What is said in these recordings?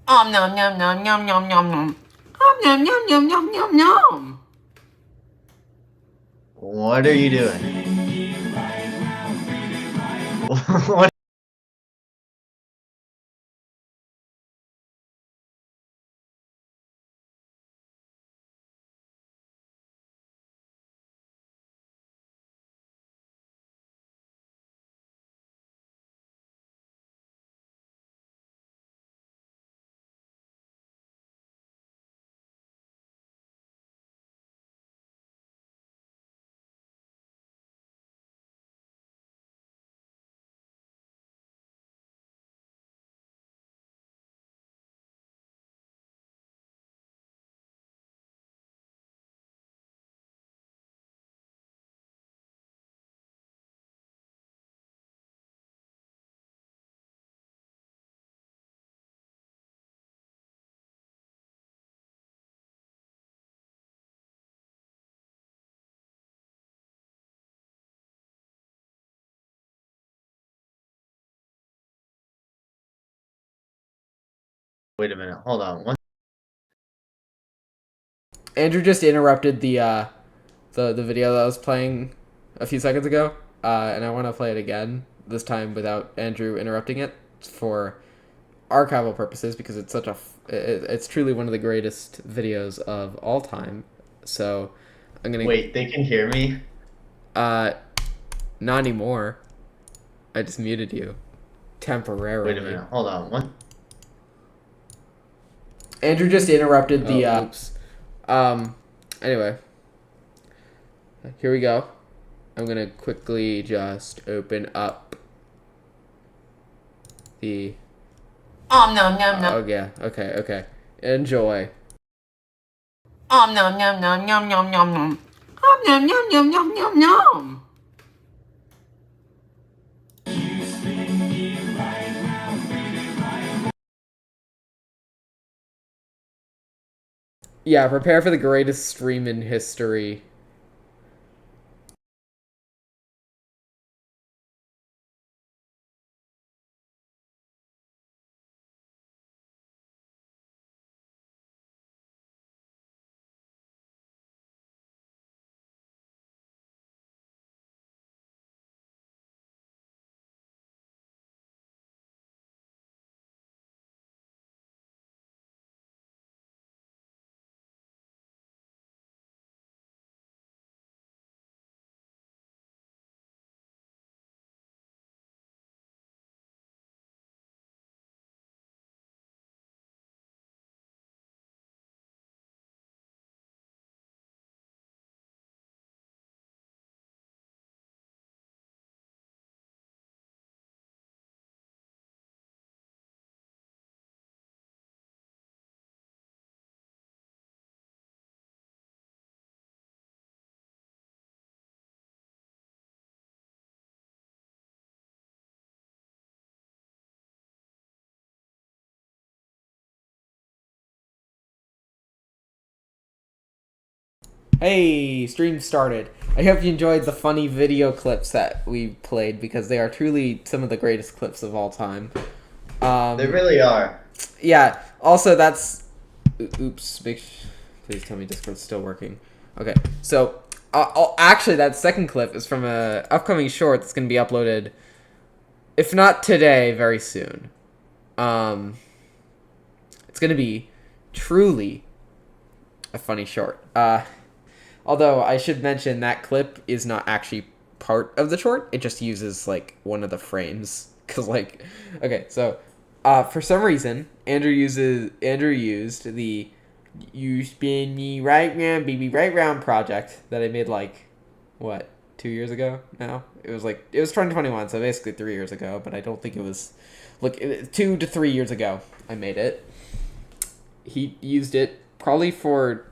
Nom nom nom nom nom nom nom. Nom nom nom nom nom nom. What are you doing? What? Wait a minute. Hold on. Andrew just interrupted the video that I was playing a few seconds ago, and I want to play it again, this time without Andrew interrupting it, for archival purposes, because it's such a it's truly one of the greatest videos of all time. So I'm gonna Wait, they can hear me? not anymore. I just muted you temporarily. Wait a minute. Hold on. What? Andrew just interrupted the oops. Anyway, here we go. I'm gonna quickly just open up the nom nom nom. Oh yeah, okay. Enjoy. Nom nom nom nom nom nom nom nom. Nom nom nom nom nom nom. Yeah, prepare for the greatest stream in history. Hey, stream started. I hope you enjoyed the funny video clips that we played, because they are truly some of the greatest clips of all time. They really are. Yeah, Also, that's... Oops. Please tell me Discord's still working. Okay, so... actually, that second clip is from a upcoming short that's going to be uploaded, if not today, very soon. It's going to be truly a funny short. Although, I should mention that clip is not actually part of the short. It just uses, like, one of the frames. Because, like... Okay, so... for some reason, Andrew used the "You Spin Me Right Round, Baby Right Round" project that I made, like, what, 2 years ago now? It was 2021, so basically 3 years ago, but I don't think it was, like, 2 to 3 years ago I made it. He used it probably for,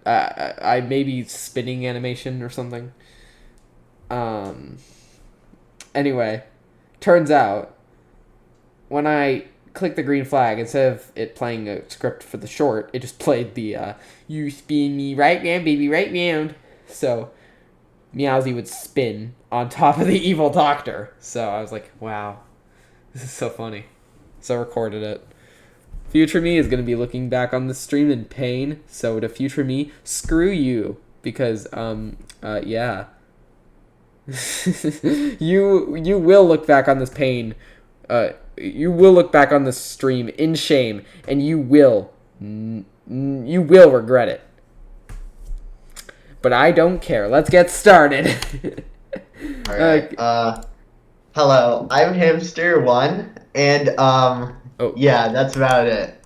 I maybe spinning animation or something. Anyway, turns out, when I clicked the green flag, instead of it playing a script for the short, it just played the, "You spin me right round, baby, right round." So, Meowzie would spin on top of the evil doctor. So, I was like, wow, this is so funny. So, I recorded it. Future me is going to be looking back on the stream in pain. So, to future me, screw you. Because, yeah. You will look back on this pain, you will look back on this stream in shame, and you will regret it. But I don't care. Let's get started. Alright, hello, I'm Hamster1, and, yeah, that's about it.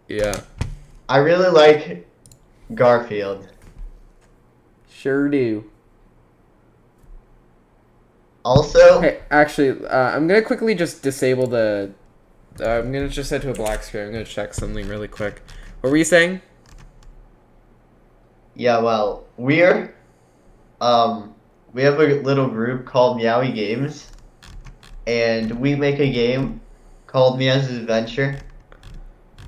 Yeah. I really like Garfield. Sure do. Also, Hey, actually, I'm gonna quickly just disable the... I'm gonna just head to a black screen. I'm gonna check something really quick. What were you saying? yeah, well, we have a little group called Meowzie Games, and we make a game called Meowzie's Adventure,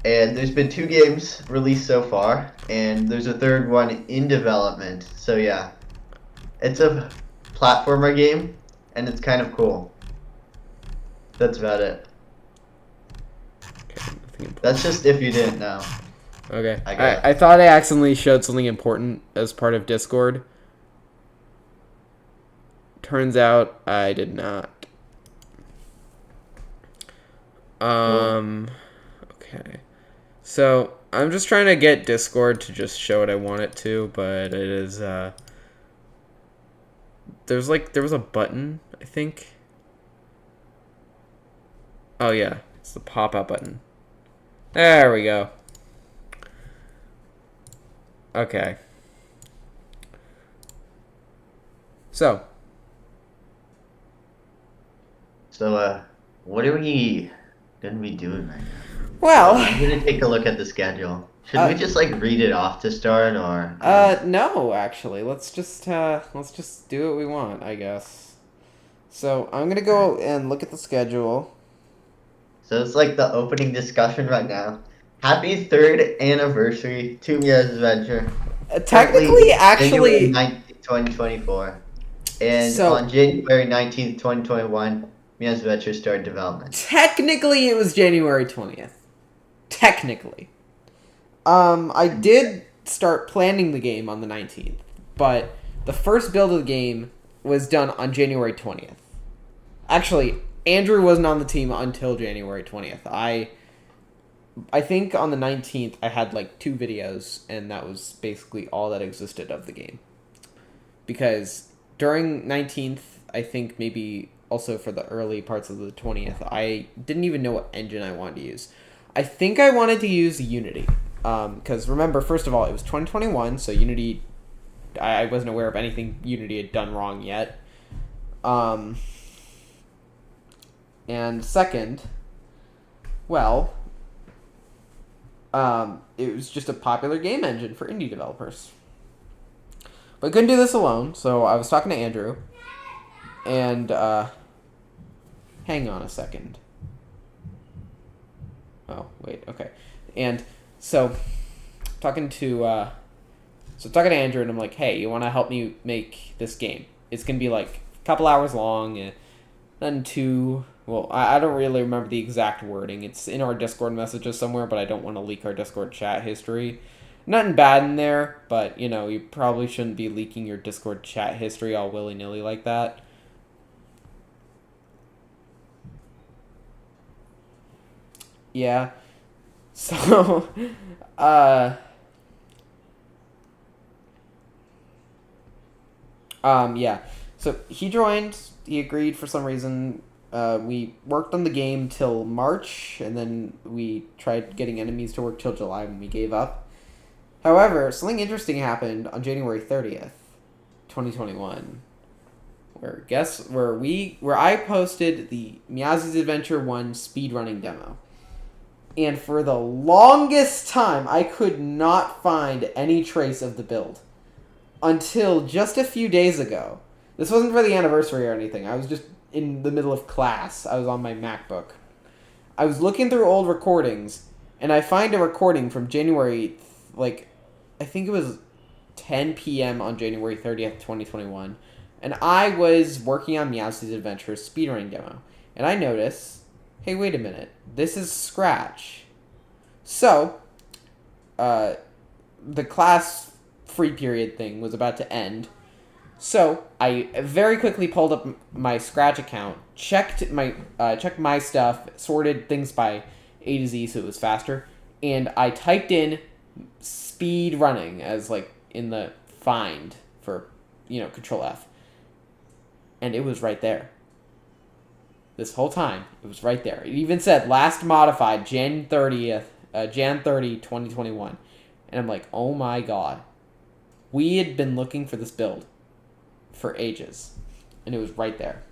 and there's been 2 games released so far, and there's a 3rd one in development, so yeah. It's a platformer game, and it's kind of cool. That's about it. Okay, that's just if you didn't know. Okay. I thought I accidentally showed something important as part of Discord. Turns out I did not. Okay. So, I'm just trying to get Discord to just show what I want it to, but it is, there was a button, I think. Oh yeah, it's the pop-up button. There we go. Okay. So, what are we gonna be doing right now? well, I'm gonna take a look at the schedule. Should we just like read it off to start, or? No, actually, let's just do what we want, I guess. So I'm gonna go and look at the schedule. So it's like the opening discussion right now. Happy 3rd anniversary to Meow's Adventure. Technically, actually, January 19th, 2024. And so, on January 19th, 2021, Meow's Adventure started development. Technically, it was January 20th. Technically. I did start planning the game on the 19th, but the first build of the game was done on January 20th. Actually, Andrew wasn't on the team until January 20th. I think on the 19th I had like 2 videos, and that was basically all that existed of the game. Because during 19th, I think maybe also for the early parts of the 20th, I didn't even know what engine I wanted to use. I think I wanted to use Unity. Because remember, first of all, it was 2021, so Unity, I wasn't aware of anything Unity had done wrong yet. And second, well, it was just a popular game engine for indie developers. But I couldn't do this alone, so I was talking to Andrew, and, hang on a second. Oh, wait, okay. And so, talking to Andrew, and I'm like, hey, you want to help me make this game? It's going to be like a couple hours long, Nothing too... Well, I don't really remember the exact wording. It's in our Discord messages somewhere, but I don't want to leak our Discord chat history. Nothing bad in there, but, you know, you probably shouldn't be leaking your Discord chat history all willy-nilly like that. Yeah. So, yeah. So he joined. He agreed for some reason. We worked on the game till March, and then we tried getting enemies to work till July when we gave up. However, something interesting happened on January 30th, 2021. Where I posted the Meowzie's Adventure 1 speedrunning demo. And for the longest time, I could not find any trace of the build. Until just a few days ago. This wasn't for the anniversary or anything. I was just in the middle of class. I was on my MacBook. I was looking through old recordings, and I find a recording from January, I think it was 10 p.m. on January 30th, 2021. And I was working on Meowsie's Adventure speedrunning demo. And I notice, hey, wait a minute. This is Scratch. So, the class free period thing was about to end. So, I very quickly pulled up my Scratch account, checked my stuff, sorted things by A to Z so it was faster, and I typed in speed running as, in the find for, Control F. And it was right there. This whole time, it was right there. It even said last modified Jan 30, 2021. And I'm like, oh my god. We had been looking for this build for ages. And it was right there.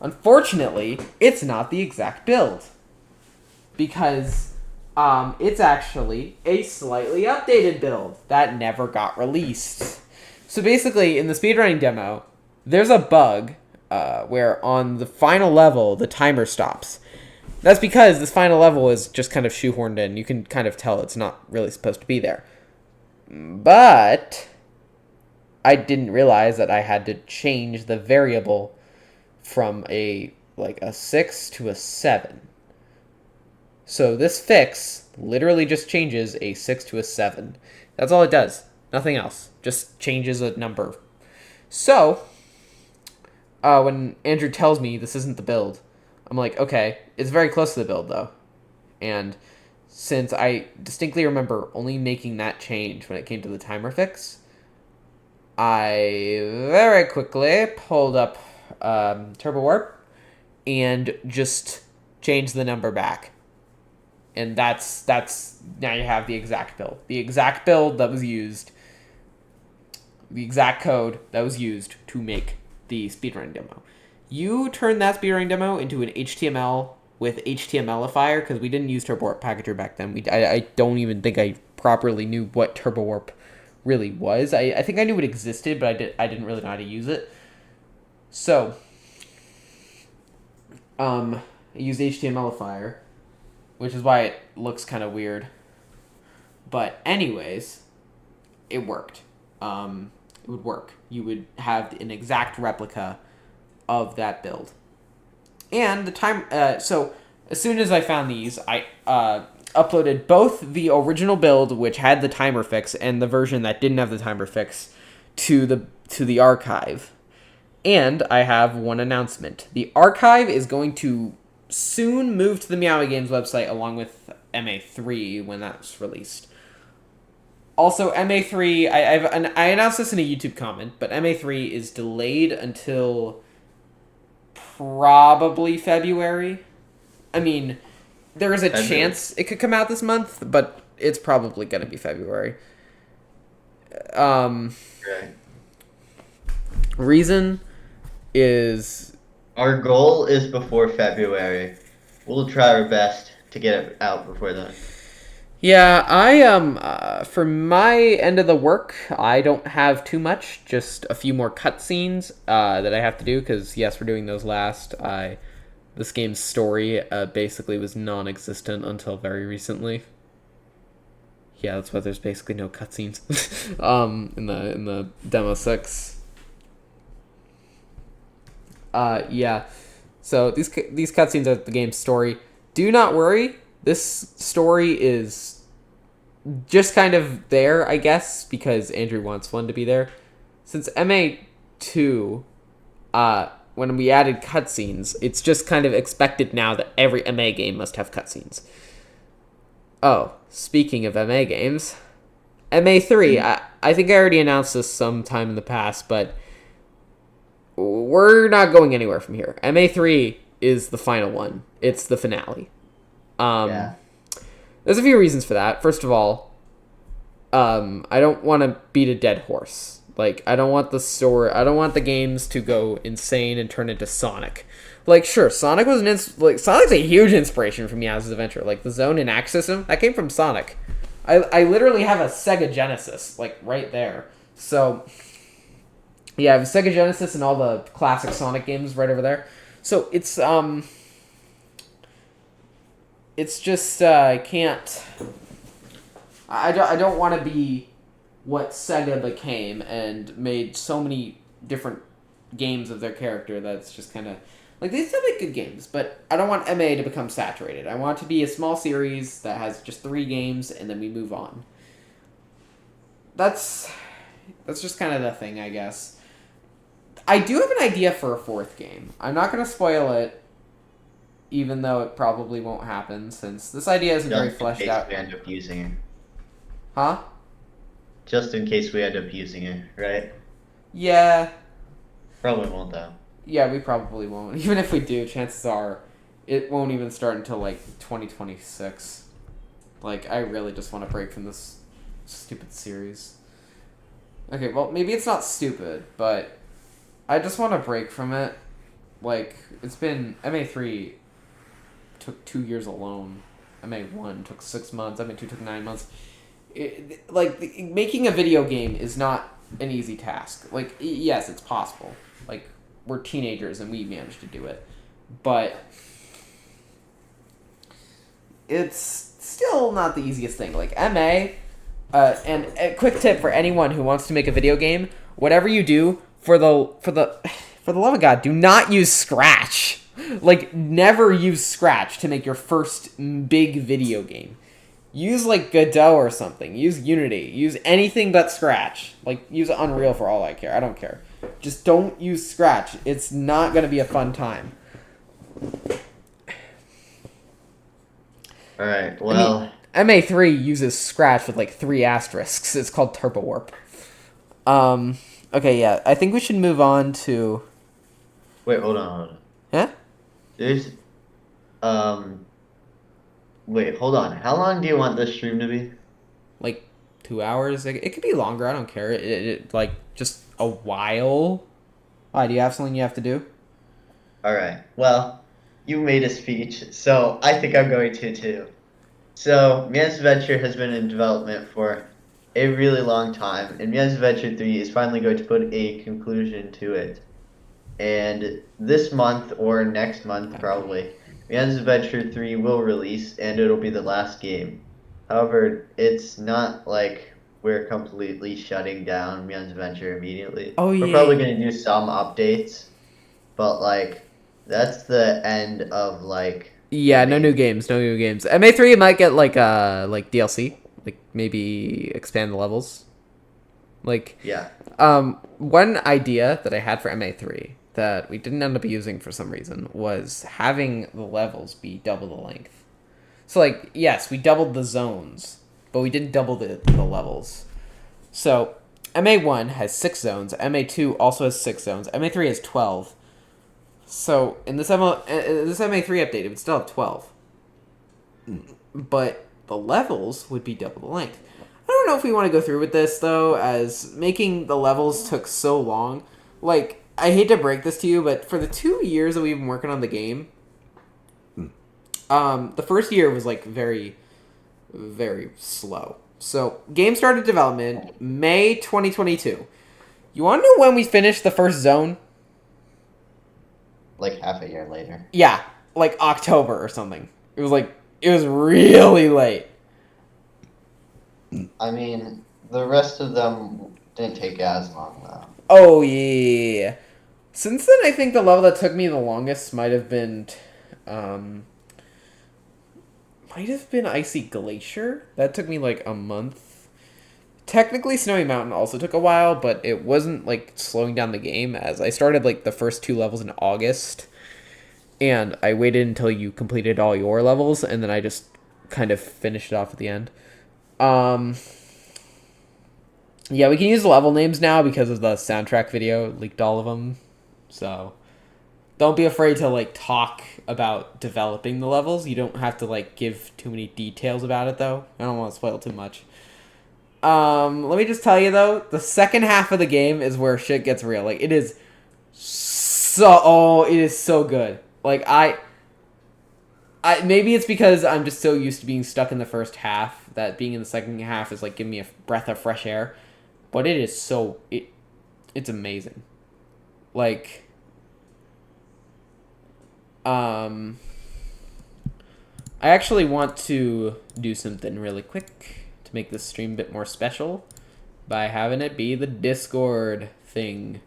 Unfortunately, it's not the exact build. Because it's actually a slightly updated build that never got released. So basically, in the speedrunning demo, there's a bug where on the final level, the timer stops. That's because this final level is just kind of shoehorned in. You can kind of tell it's not really supposed to be there. But I didn't realize that I had to change the variable from a 6 to a 7. So this fix literally just changes a 6 to a 7. That's all it does. Nothing else. Just changes a number. So, when Andrew tells me this isn't the build, I'm like, okay, it's very close to the build, though. And since I distinctly remember only making that change when it came to the timer fix, I very quickly pulled up Turbo Warp and just changed the number back. And that's now you have the exact build. The exact build that was used, the exact code that was used to make the speedrunning demo. You turn that speedrunning demo into an HTML with HTMLifier, because we didn't use Turbo Warp Packager back then. I don't even think I properly knew what Turbo Warp really was. I think I knew it existed, but I didn't really know how to use it. So, I used HTMLifier, which is why it looks kind of weird. But anyways, it worked. It would work. You would have an exact replica of that build. And the time, so as soon as I found these, I uploaded both the original build, which had the timer fix, and the version that didn't have the timer fix to the archive. And I have one announcement. The archive is going to soon move to the Meowzie Games website along with MA3 when that's released. Also, MA3, I announced this in a YouTube comment, but MA3 is delayed until probably February. I mean, there is a chance it could come out this month, but it's probably going to be February. Right. Reason is... Our goal is before February. We'll try our best to get it out before then. Yeah, I for my end of the work, I don't have too much. Just a few more cutscenes that I have to do because yes, we're doing those last. This game's story basically was non-existent until very recently. Yeah, that's why there's basically no cutscenes in the demo 6. Yeah. So these cutscenes are the game's story. Do not worry. This story is just kind of there, I guess, because Andrew wants one to be there. Since MA2, when we added cutscenes, it's just kind of expected now that every MA game must have cutscenes. Oh, speaking of MA games, MA3, I think I already announced this sometime in the past, but we're not going anywhere from here. MA3 is the final one. It's the finale. Yeah. There's a few reasons for that. First of all, I don't want to beat a dead horse. Like, I don't want the games to go insane and turn into Sonic. Like, sure, Sonic was Sonic's a huge inspiration from Meowzie's Adventure. Like, the zone and axe system, that came from Sonic. I literally have a Sega Genesis, like, right there. So, yeah, I have a Sega Genesis and all the classic Sonic games right over there. So, it's just, I can't... I don't want to be what Sega became and made so many different games of their character that's just kind of... Like, they still make good games, but I don't want MA to become saturated. I want it to be a small series that has just 3 games, and then we move on. That's just kind of the thing, I guess. I do have an idea for a 4th game. I'm not going to spoil it, even though it probably won't happen, since this idea isn't very fleshed out. We end up using it. Huh? Just in case we end up using it, right? Yeah. Probably won't, though. Yeah, we probably won't. Even if we do, chances are it won't even start until, like, 2026. Like, I really just want to break from this stupid series. Okay, well, maybe it's not stupid, but I just want to break from it. Like, it's been... MA3 took 2 years alone. MA1 took 6 months. MA2 took 9 months. Making a video game is not an easy task. Like, yes, it's possible. Like, we're teenagers and we managed to do it. But it's still not the easiest thing. Like, MA, and a quick tip for anyone who wants to make a video game, whatever you do, for the love of God, do not use Scratch. Like, never use Scratch to make your first big video game. Use, like, Godot or something. Use Unity. Use anything but Scratch. Like, use Unreal for all I care. I don't care. Just don't use Scratch. It's not going to be a fun time. Alright, well... I mean, MA3 uses Scratch with, like, 3 asterisks. It's called Turbo Warp. Okay, yeah. I think we should move on to... Wait, hold on. Yeah? There's... Wait, hold on. How long do you want this stream to be? Like, 2 hours? It could be longer. I don't care. Like, just a while. Why, do you have something you have to do? Alright, well, you made a speech, so I think I'm going to too. So, Meow's Adventure has been in development for a really long time, and Meow's Adventure 3 is finally going to put a conclusion to it. And this month, or next month probably, Meow's Adventure 3 will release, and it'll be the last game. However, it's not like we're completely shutting down Meow's Adventure immediately. Oh, yeah. We're probably going to do some updates, but, like, that's the end of, like... Yeah, no new games. MA3 might get, like DLC. Like, maybe expand the levels. Like... Yeah. One idea that I had for MA3 that we didn't end up using for some reason was having the levels be double the length. So, like, yes, we doubled the zones, but we didn't double the levels. So, MA1 has 6 zones, MA2 also has 6 zones, MA3 has 12. So, in this MA3 update, it would still have 12. But the levels would be double the length. I don't know if we want to go through with this, though, as making the levels took so long. Like, I hate to break this to you, but for the 2 years that we've been working on the game, the first year was, like, very, very slow. So, game started development May 2022. You want to know when we finished the first zone? Like half a year later. Yeah, like October or something. It was really late. I mean, the rest of them didn't take as long, though. Oh, yeah. Since then, I think the level that took me the longest might have been Icy Glacier. That took me like a month. Technically, Snowy Mountain also took a while, but it wasn't like slowing down the game, as I started like the first 2 levels in August, and I waited until you completed all your levels, and then I just kind of finished it off at the end. Yeah, we can use the level names now because of the soundtrack video leaked all of them. So don't be afraid to like talk about developing the levels. You don't have to like give too many details about it though. I don't want to spoil too much. Let me just tell you though, the second half of the game is where shit gets real. Like it is so good. Like I maybe it's because I'm just so used to being stuck in the first half that being in the second half is like giving me a breath of fresh air. But it is it's amazing. Like I actually want to do something really quick to make this stream a bit more special by having it be the Discord thing.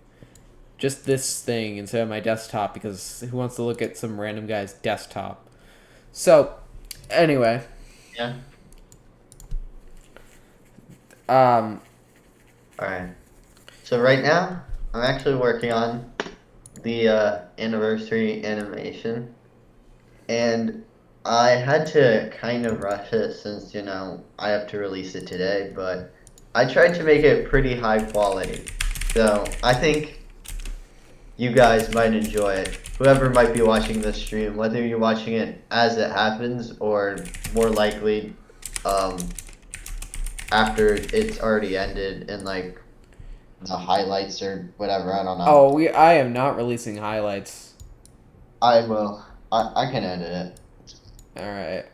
Just this thing instead of my desktop, because who wants to look at some random guy's desktop? So, anyway. Yeah. Alright. So right now, I'm actually working on the anniversary animation. And I had to kind of rush it since, you know, I have to release it today, but I tried to make it pretty high quality. So I think you guys might enjoy it. Whoever might be watching this stream, whether you're watching it as it happens or more likely after it's already ended and like the highlights or whatever, I don't know. Oh, I am not releasing highlights. I will. I can edit it. All right,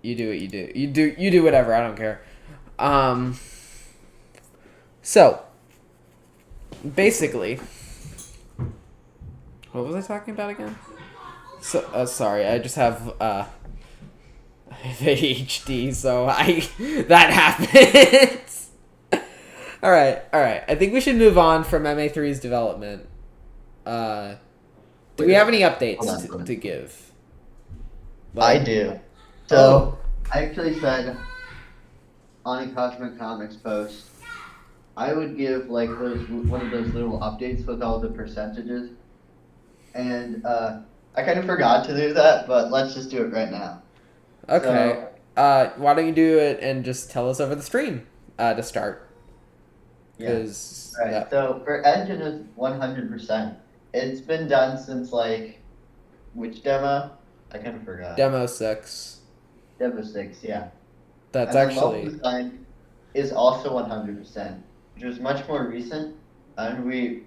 you do what you do. You do whatever. I don't care. So basically, what was I talking about again? So sorry, I just have ADHD, so that happens. All right. I think we should move on from MA3's development. Do we have any updates to give? I do. So, I actually said on a Cosmic Comics post, I would give like one of those little updates with all the percentages. And I kind of forgot to do that, but let's just do it right now. Okay. So, why don't you do it and just tell us over the stream to start? Yeah. Right. So for engine is 100%. It's been done since like which demo? I kind of forgot. Demo 6. Demo 6, yeah. That's and actually. The level design is also 100%, which was much more recent, and we're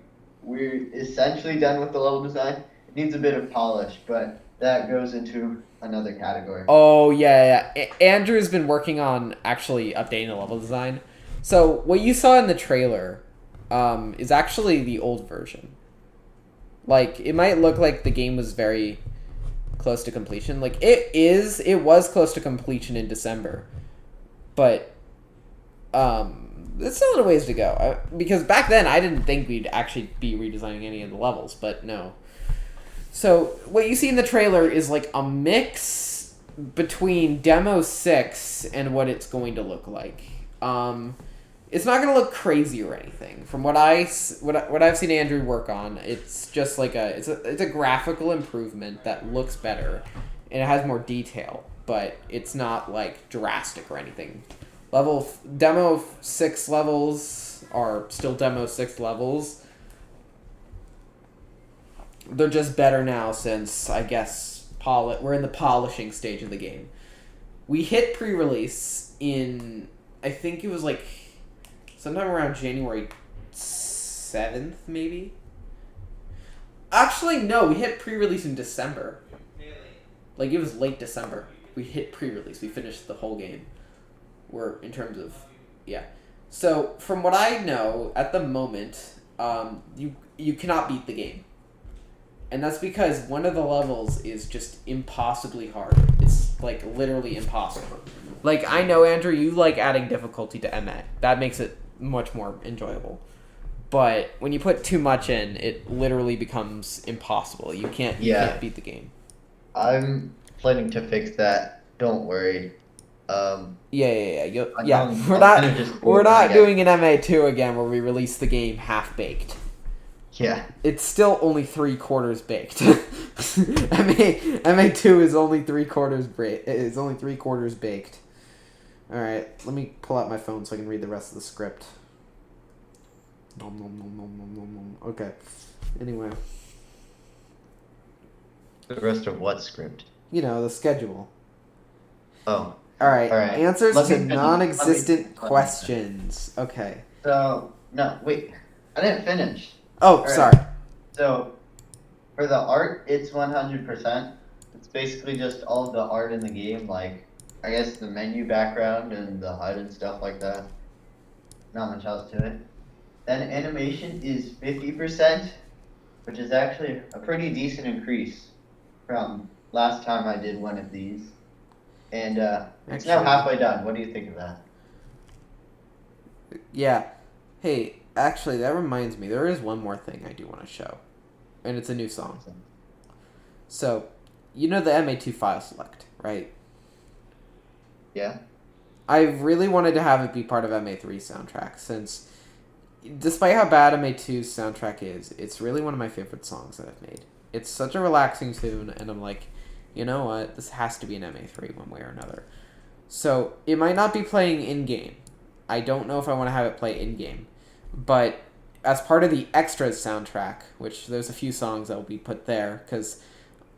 essentially done with the level design. It needs a bit of polish, but that goes into another category. Oh yeah. Andrew's been working on actually updating the level design. So what you saw in the trailer is actually the old version. Like it might look like the game was very close to completion. Like it was close to completion in December, but it's still a ways to go. Because back then I didn't think we'd actually be redesigning any of the levels, but no. So what you see in the trailer is like a mix between Demo 6 and what it's going to look like. It's not going to look crazy or anything. From what I've seen Andrew work on, it's just like it's a graphical improvement that looks better and it has more detail, but it's not like drastic or anything. Demo 6 levels are still Demo 6 levels. They're just better now since, I guess, we're in the polishing stage of the game. We hit pre-release in, I think it was like sometime around January 7th, maybe? Actually, no, we hit pre-release in December. Like, it was late December. We hit pre-release. We finished the whole game. In terms of, yeah. So, from what I know, at the moment, you cannot beat the game. And that's because one of the levels is just impossibly hard. It's, like, literally impossible. Like, I know, Andrew, you like adding difficulty to MA. That makes it much more enjoyable. but when you put too much in, it literally becomes impossible. You can't beat the game. I'm planning to fix that. Don't worry. Yeah. I'll We're not doing an MA2 again where we release the game half baked. Yeah. It's still only 3/4 baked. MA2 is only 3/4 baked. All right, let me pull out my phone so I can read the rest of the script. Okay. Anyway. The rest of what script? You know, the schedule. Oh. All right. Answers to finish. non-existent questions. Okay. So, no, wait. I didn't finish. Oh, sorry. So, for the art, it's 100%. It's basically just all of the art in the game, like, I guess the menu background and the HUD and stuff like that. Not much else to it. Then animation is 50%, which is actually a pretty decent increase from last time I did one of these. And it's now halfway done. What do you think of that? Yeah. Hey, actually, that reminds me. There is one more thing I do want to show. And it's a new song. So, you know the MA2 file select, right? Yeah. I really wanted to have it be part of MA3's soundtrack, since despite how bad MA2's soundtrack is, it's really one of my favorite songs that I've made. It's such a relaxing tune, and I'm like, you know what? This has to be an MA3 one way or another. So, it might not be playing in-game. I don't know if I want to have it play in-game. But as part of the extras soundtrack, which there's a few songs that will be put there, because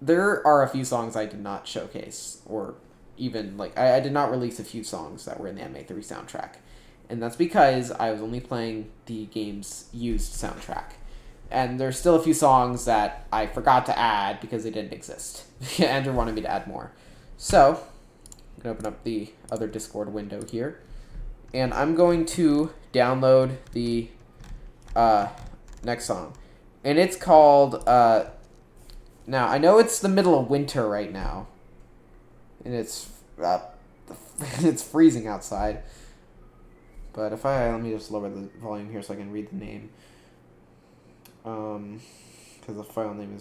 there are a few songs I did not showcase, or even, like, I did not release a few songs that were in the MA3 soundtrack. And that's because I was only playing the game's used soundtrack. And there's still a few songs that I forgot to add because they didn't exist. Andrew wanted me to add more. So, I'm going to open up the other Discord window here. And I'm going to download the next song. And it's called, now, I know it's the middle of winter right now. And it's it's freezing outside. But if let me just lower the volume here so I can read the name. Because the file name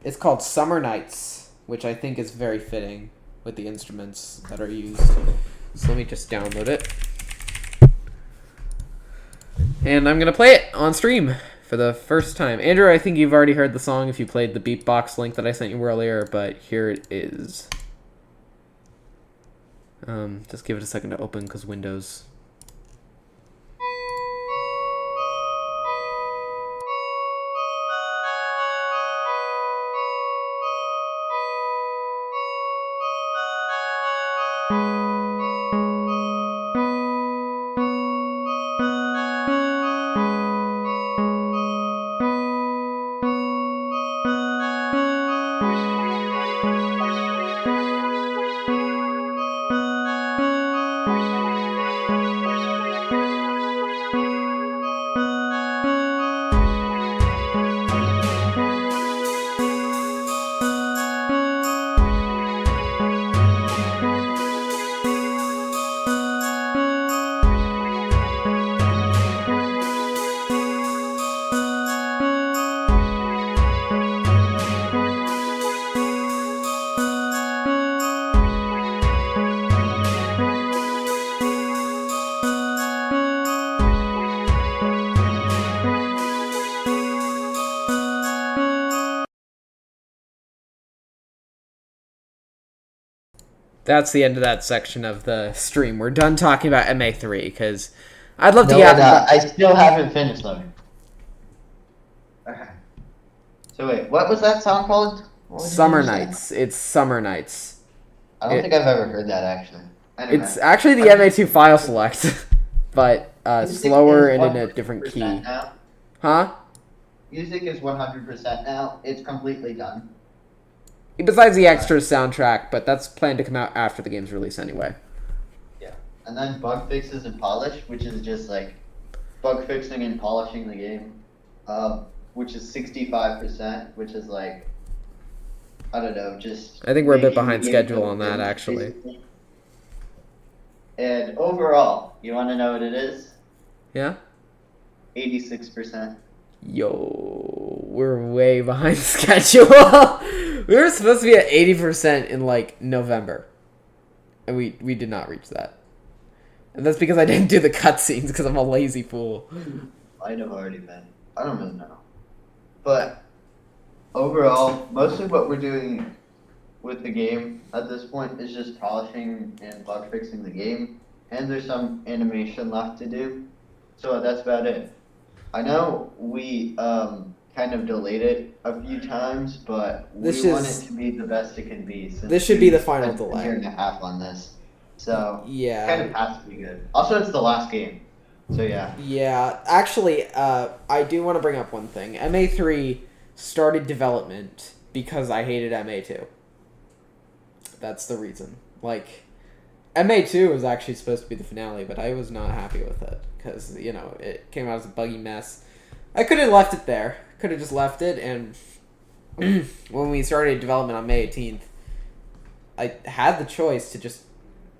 it's called Summer Nights, which I think is very fitting with the instruments that are used. So let me just download it. And I'm going to play it on stream for the first time. Andrew, I think you've already heard the song if you played the beatbox link that I sent you earlier, but here it is. Just give it a second to open because Windows... That's the end of that section of the stream. We're done talking about MA3 because I'd love to get. I still haven't finished loading. Okay. So wait, what was that song called? Summer Nights. It's Summer Nights. I don't think I've ever heard that actually. It's actually the MA2 file select, but slower and in a different key. Now. Huh? Music is 100% now. It's completely done. Besides the extra soundtrack, but that's planned to come out after the game's release anyway. Yeah. And then bug fixes and polish, which is just like bug fixing and polishing the game, which is 65%, which is like, I don't know, just... I think we're a bit behind schedule on that, actually. Basically. And overall, you want to know what it is? Yeah? 86%. Yo, we're way behind schedule. We were supposed to be at 80% in like November, and we did not reach that. And that's because I didn't do the cutscenes because I'm a lazy fool. Might have already been. I don't really know. But overall, mostly what we're doing with the game at this point is just polishing and bug fixing the game. And there's some animation left to do. So that's about it. I know we kind of delayed it a few times, but we want it to be the best it can be. Since This should be the we final spent delay. A year and a half on this. So Yeah. kind of has to be good. Also, it's the last game. So yeah. Yeah, actually, I do want to bring up one thing. MA3 started development because I hated MA2. That's the reason. Like, MA2 was actually supposed to be the finale, but I was not happy with it because, you know, it came out as a buggy mess. I could have left it there. Could have just left it, and when we started development on May 18th, I had the choice to just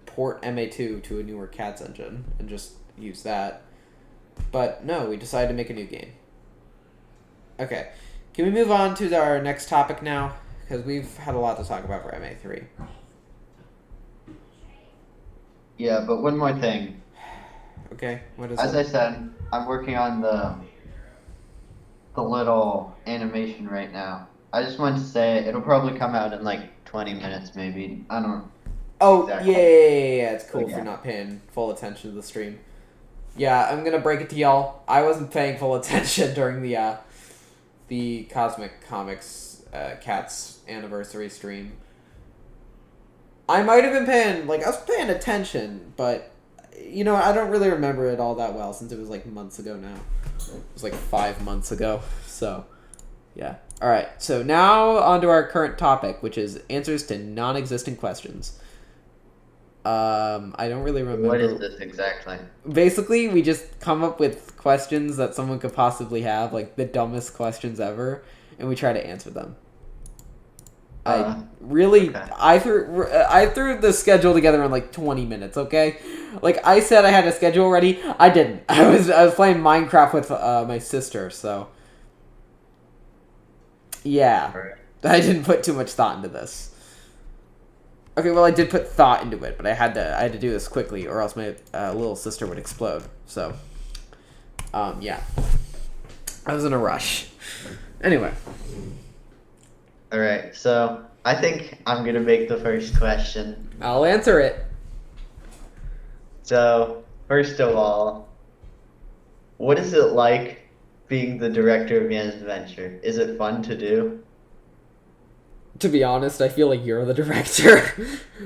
port MA2 to a newer CADS engine and just use that. But no, we decided to make a new game. Okay, can we move on to our next topic now? Because we've had a lot to talk about for MA3. Yeah, but one more thing. Okay, what is As it? I said, I'm working on the little animation right now. I just wanted to say it'll probably come out in like 20 minutes, maybe. I don't know. Oh, exactly. yeah, it's cool But if you're yeah. not paying full attention to the stream. Yeah, I'm gonna break it to y'all. I wasn't paying full attention during the Cosmic Comics Cats anniversary stream. I might have been paying, like, I was paying attention, but, you know, I don't really remember it all that well since it was, like, months ago now. It was, like, 5 months ago, so, yeah. Alright, so now on to our current topic, which is answers to non-existent questions. I don't really remember. What is this exactly? Basically, we just come up with questions that someone could possibly have, like the dumbest questions ever, and we try to answer them. I threw the schedule together in like 20 minutes. Okay, like I said, I had a schedule already. I didn't. I was playing Minecraft with my sister, so yeah, I didn't put too much thought into this. Okay, well, I did put thought into it, but I had to do this quickly, or else my little sister would explode. So, yeah, I was in a rush. Anyway, All right, so I think I'm gonna make the first question. I'll answer it. So first of all, what is it like being the director of Yan's Adventure? Is it fun to do? To be honest, I feel like you're the director.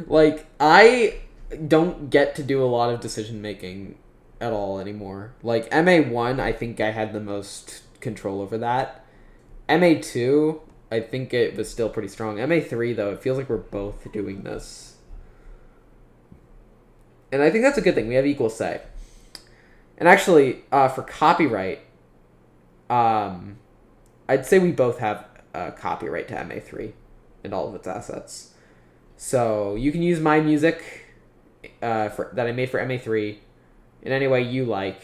Like, I don't get to do a lot of decision making at all anymore. Like, MA1, I think I had the most control over that. MA2, I think it was still pretty strong. MA3, though, it feels like we're both doing this. And I think that's a good thing. We have equal say. And actually, for copyright, I'd say we both have copyright to MA3 and all of its assets. So you can use my music that I made for MA3 in any way you like.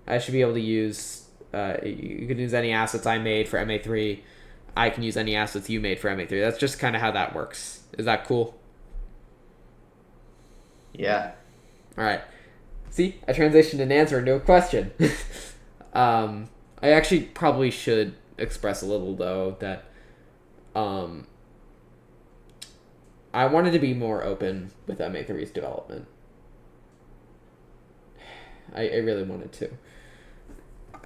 I should be able to use... you can use any assets I made for MA3. I can use any assets you made for MA3. That's just kind of how that works. Is that cool? Yeah. Alright. See? I transitioned an answer into a question. I actually probably should express a little, though, that... I wanted to be more open with MA3's development. I really wanted to.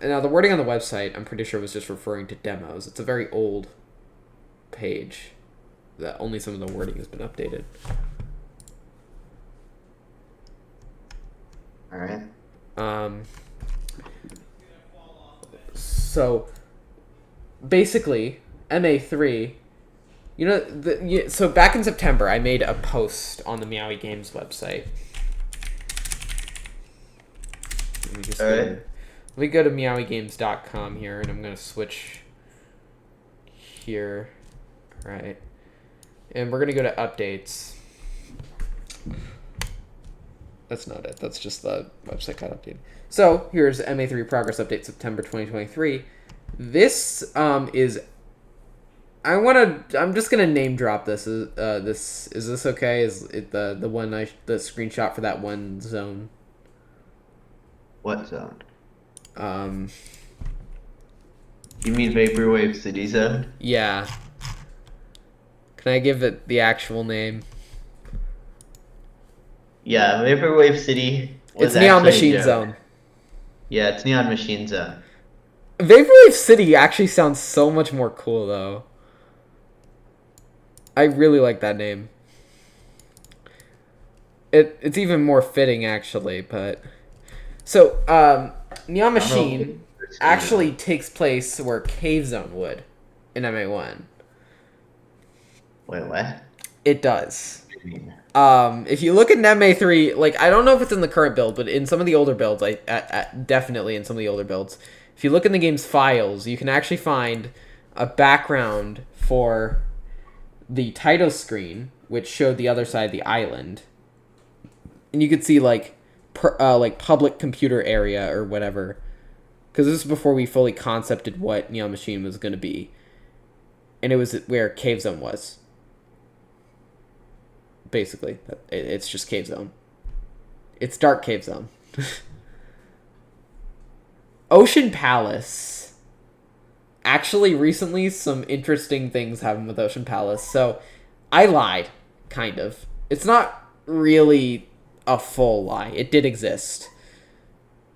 Now, the wording on the website, I'm pretty sure was just referring to demos. It's a very old page that only some of the wording has been updated. All right. So, basically, MA3... You know, so back in September, I made a post on the Meowzie Games website. Let me go to meowiegames.com here, and I'm going to switch here. All right. And we're going to go to updates. That's not it. That's just the website got updated. So here's MA3 progress update September 2023. This is. I'm just gonna name drop this. Is this okay? Is it the screenshot for that one zone? What zone? Um. You mean Vaporwave City Zone? Yeah. Can I give it the actual name? Yeah, Vaporwave City was It's Neon actually a Machine joke. Zone. Yeah, it's Neon Machine Zone. Vaporwave City actually sounds so much more cool, though. I really like that name. It's even more fitting, actually, but... So, Neon Machine actually takes place where Cave Zone would in MA1. Wait, what? It does. If you look at MA3, like, I don't know if it's in the current build, but in some of the older builds, definitely in some of the older builds, if you look in the game's files, you can actually find a background for the title screen, which showed the other side of the island. And you could see, like, public computer area or whatever. Because this is before we fully concepted what Neon Machine was going to be. And it was where Cave Zone was. Basically. It's just Cave Zone. It's Dark Cave Zone. Ocean Palace. Actually, recently, some interesting things happened with Ocean Palace. So, I lied. Kind of. It's not really a full lie. It did exist.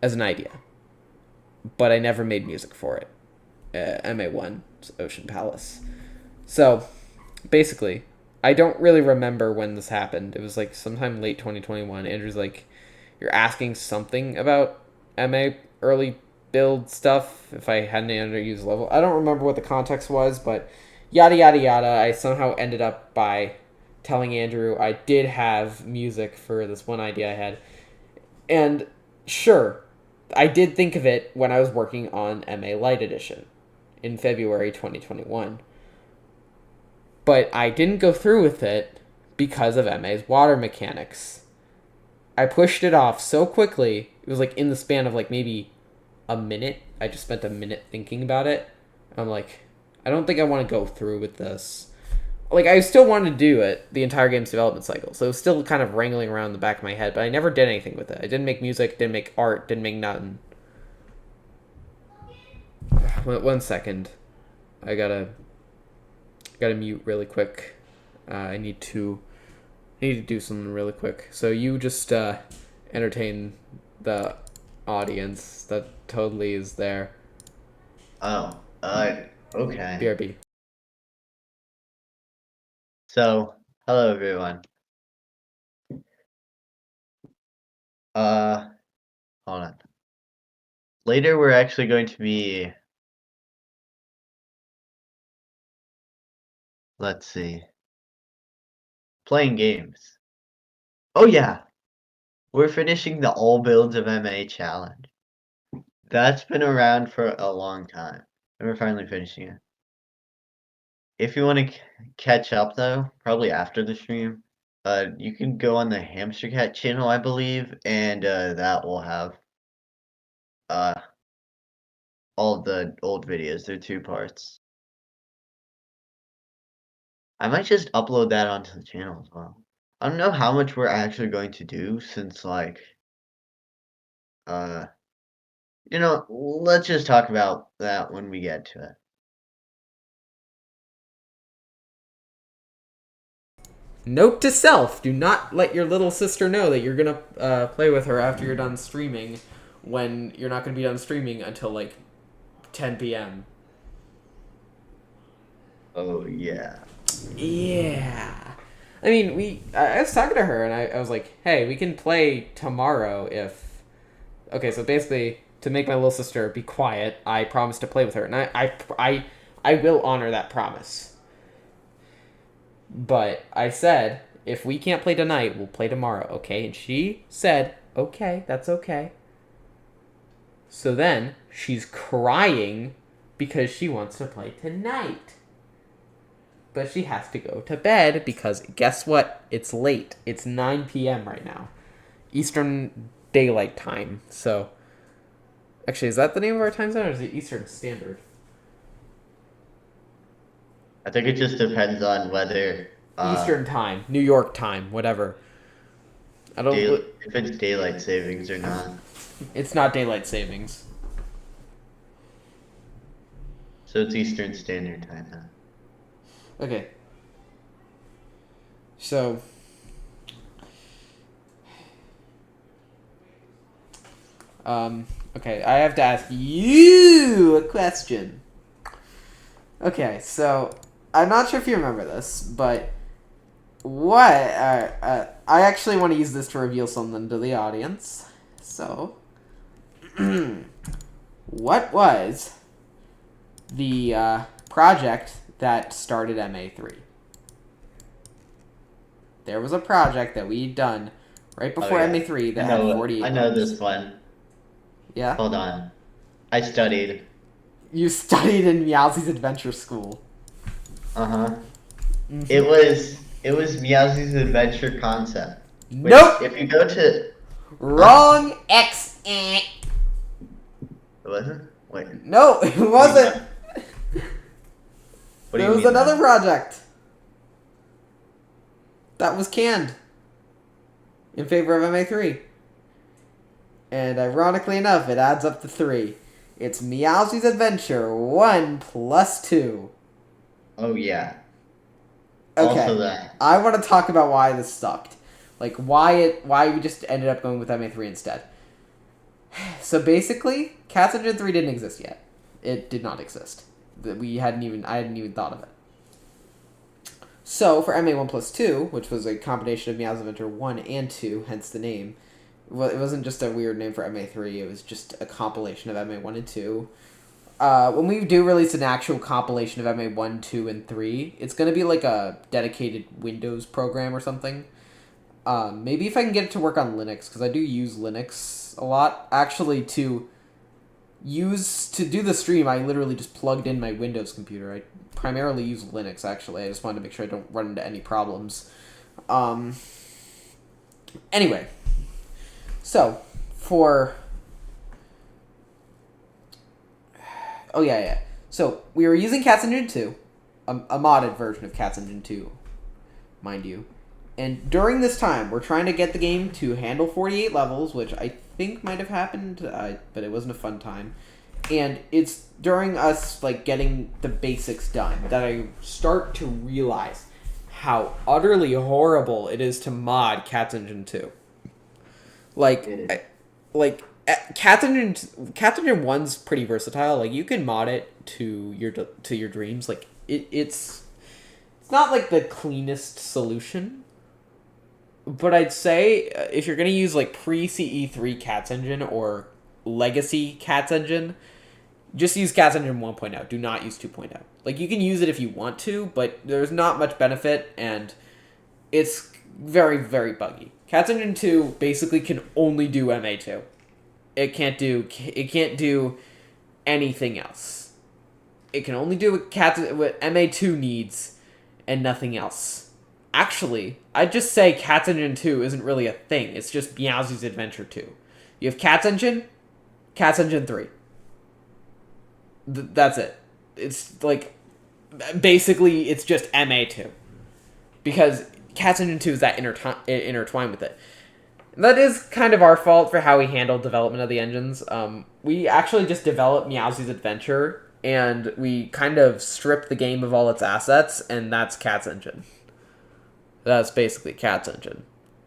As an idea. But I never made music for it. MA1, Ocean Palace. So, basically, I don't really remember when this happened. It was like sometime late 2021. Andrew's like, you're asking something about MA early build stuff if I hadn't underused level. I don't remember what the context was, but yada yada yada. I somehow ended up by telling Andrew I did have music for this one idea I had. And sure, I did think of it when I was working on MA Light Edition in February 2021. But I didn't go through with it because of MA's water mechanics. I pushed it off so quickly. It was like in the span of like maybe a minute. I just spent a minute thinking about it. I'm like, I don't think I want to go through with this. Like, I still wanted to do it the entire game's development cycle. So it was still kind of wrangling around in the back of my head. But I never did anything with it. I didn't make music, didn't make art, didn't make nothing. One second. I gotta mute really quick. I need to do something really quick. So you just entertain the audience that totally is there. Oh, okay. BRB. So, hello everyone. Hold on. Later we're actually going to be... Let's see. Playing games. Oh yeah! We're finishing the all builds of MA challenge. That's been around for a long time. And we're finally finishing it. If you want to catch up though, probably after the stream, you can go on the Hamster Cat channel, I believe, and that will have all of the old videos. They're 2 parts. I might just upload that onto the channel as well. I don't know how much we're actually going to do since, like, you know, let's just talk about that when we get to it. Note to self: do not let your little sister know that you're gonna play with her after you're done streaming, when you're not gonna be done streaming until like 10 p.m. Oh yeah. Yeah. I mean, I was talking to her, and I was like, hey, we can play tomorrow if... Okay, so basically, to make my little sister be quiet, I promised to play with her, and I will honor that promise. But I said, if we can't play tonight, we'll play tomorrow, okay? And she said, okay, that's okay. So then, she's crying because she wants to play tonight. But she has to go to bed because guess what? It's late. It's 9 p.m. right now. Eastern Daylight Time. So, actually, is that the name of our time zone, or is it Eastern Standard? I think it just depends on whether Eastern Time, New York time, whatever. I don't. if it's daylight savings or not. It's not daylight savings. So it's Eastern Standard Time then. Okay. So. Okay, I have to ask you a question. Okay, so I'm not sure if you remember this, but I actually want to use this to reveal something to the audience. So, what was the project that started MA3? There was a project that we'd done right before MA3 that had 48. I know this one. Yeah? Hold on. I studied. You studied in Meowzie's Adventure School. Uh-huh. Mm-hmm. It was Meowzie's Adventure Concept. Which, Nope! If you go to... Wrong X. It wasn't? Wait. No, it wasn't. What do There you was mean another then? project that was canned in favor of MA3. And ironically enough, it adds up to 3. It's Meowzie's Adventure 1 plus 2. Oh, yeah. Okay. Also that. I want to talk about why this sucked. Like, why we just ended up going with MA3 instead. So basically, Cats Engine 3 didn't exist yet. It did not exist. I hadn't even thought of it. So, for MA1 plus 2, which was a combination of Meow's Adventure 1 and 2, hence the name, well, it wasn't just a weird name for MA3, it was just a compilation of MA1 and 2. When we do release an actual compilation of MA1, 2, and 3, it's going to be like a dedicated Windows program or something. Maybe if I can get it to work on Linux, because I do use Linux a lot. Actually, to do the stream, I literally just plugged in my Windows computer. I primarily use Linux, actually. I just wanted to make sure I don't run into any problems. Anyway. So, for... Oh, yeah. So, we were using Cats Engine 2. A modded version of Cats Engine 2, mind you. And during this time, we're trying to get the game to handle 48 levels, which I think might have happened, but it wasn't a fun time. And it's during us like getting the basics done that I start to realize how utterly horrible it is to mod Cats Engine 2. Cats Engine 1's pretty versatile. Like, you can mod it to your dreams. Like, it's not like the cleanest solution. But I'd say if you're going to use like pre-CE3 Cats Engine or legacy Cats Engine, just use Cats Engine 1.0. Do not use 2.0. Like, you can use it if you want to, but there's not much benefit, and it's very, very buggy. Cats Engine 2 basically can only do MA2. It can't do anything else. It can only do what MA2 needs and nothing else. Actually, I'd just say Cats Engine 2 isn't really a thing. It's just Meowzie's Adventure 2. You have Cats Engine 3. That's it. It's like, basically, it's just MA2. Because Cats Engine 2 is that intertwined with it. And that is kind of our fault for how we handled development of the engines. We actually just developed Meowzie's Adventure, and we kind of stripped the game of all its assets, and that's Cats Engine. That's basically Cats Engine.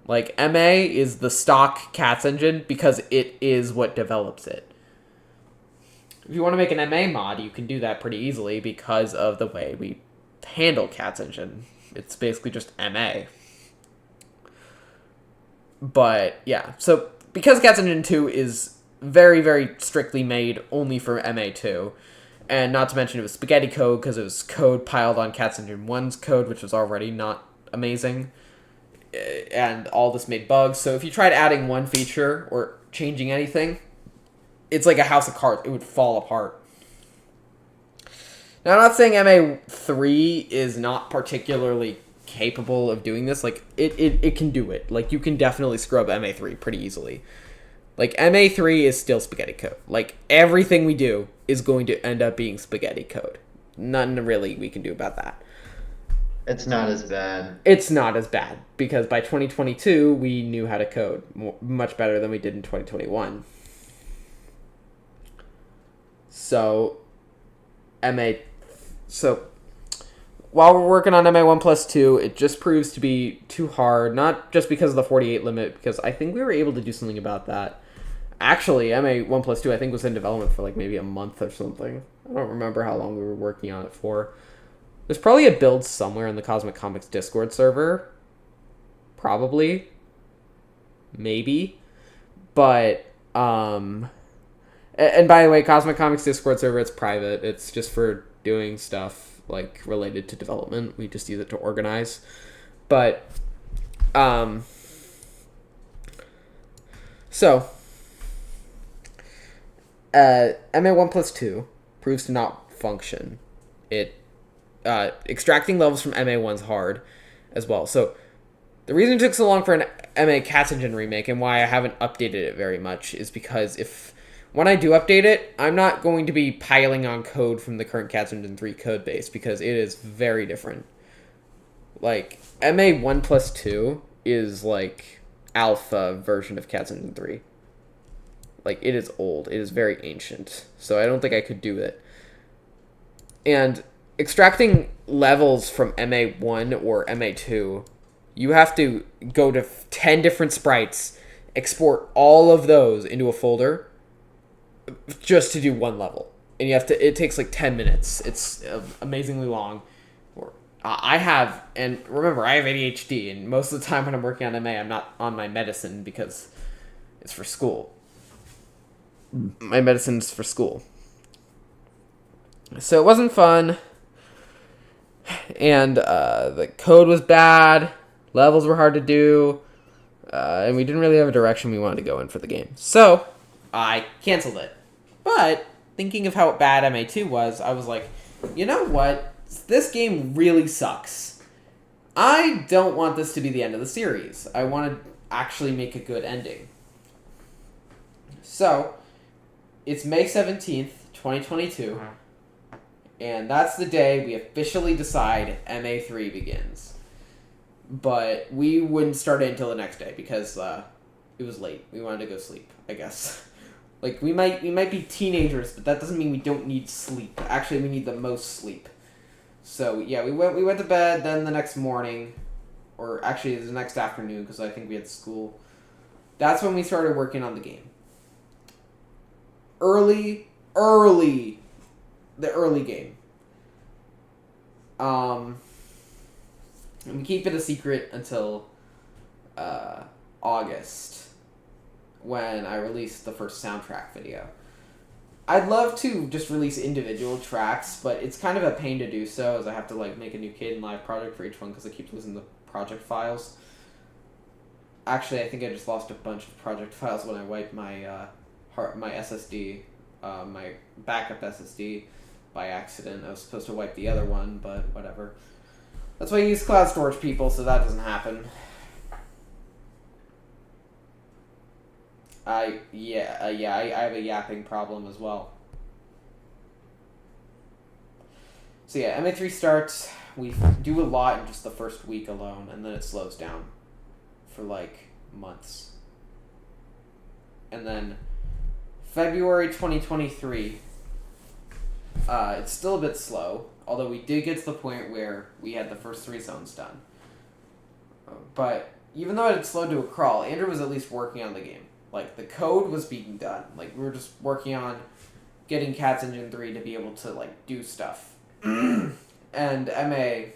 Like, MA is the stock Cats Engine because it is what develops it. If you want to make an MA mod, you can do that pretty easily because of the way we handle Cats Engine. It's basically just MA. But, yeah. So, because Cats Engine 2 is very, very strictly made only for MA2, and not to mention it was spaghetti code because it was code piled on Cats Engine 1's code, which was already not amazing, and all this made bugs. So if you tried adding one feature or changing anything, it's like a house of cards. It would fall apart. Now, I'm not saying MA3 is not particularly capable of doing this. Like, it can do it. Like, you can definitely scrub MA3 pretty easily. Like, MA3 is still spaghetti code. Like, everything we do is going to end up being spaghetti code. Nothing really we can do about that. It's not as bad. It's not as bad, because by 2022, we knew how to code much better than we did in 2021. So, while we're working on MA1 plus 2, it just proves to be too hard, not just because of the 48 limit, because I think we were able to do something about that. Actually, MA1 plus 2, I think, was in development for like maybe a month or something. I don't remember how long we were working on it for. There's probably a build somewhere in the Cosmic Comics Discord server. Probably. Maybe. But, and by the way, Cosmic Comics Discord server, it's private. It's just for doing stuff, like, related to development. We just use it to organize. But, so, MA1 plus 2 proves to not function. Extracting levels from MA1 is hard as well. So the reason it took so long for an MA Cats Engine remake and why I haven't updated it very much is because when I do update it, I'm not going to be piling on code from the current Cats Engine 3 code base because it is very different. Like, MA1 plus 2 is like alpha version of Cats Engine 3. Like, it is old. It is very ancient. So I don't think I could do it. And extracting levels from MA1 or MA2, you have to go to 10 different sprites, export all of those into a folder just to do one level. And it takes like 10 minutes. It's amazingly long. And remember, I have ADHD, and most of the time when I'm working on MA, I'm not on my medicine because it's for school. My medicine's for school. So it wasn't fun. And the code was bad. Levels were hard to do. And we didn't really have a direction we wanted to go in for the game. So I canceled it. But thinking of how bad MA2 was, I was like, you know what? This game really sucks. I don't want this to be the end of the series. I want to actually make a good ending. So, it's May 17th, 2022. And that's the day we officially decide MA3 begins. But we wouldn't start it until the next day because it was late. We wanted to go sleep, I guess. Like, we might be teenagers, but that doesn't mean we don't need sleep. Actually, we need the most sleep. So, yeah, we went to bed, then the next morning, or actually the next afternoon, because I think we had school. That's when we started working on the game. The early game. And we keep it a secret until August, when I released the first soundtrack video. I'd love to just release individual tracks, but it's kind of a pain to do so, as I have to like make a new Kdenlive project for each one because I keep losing the project files. Actually, I think I just lost a bunch of project files when I wiped my my SSD, my backup SSD, by accident. I was supposed to wipe the other one, but whatever. That's why I use cloud storage, people, so that doesn't happen. I have a yapping problem as well. So yeah, MA3 starts. We do a lot in just the first week alone, and then it slows down for like months. And then February 2023, it's still a bit slow, although we did get to the point where we had the first 3 zones done. But even though it had slowed to a crawl, Andrew was at least working on the game. Like, the code was being done. Like, we were just working on getting Cats Engine 3 to be able to, like, do stuff. And MA1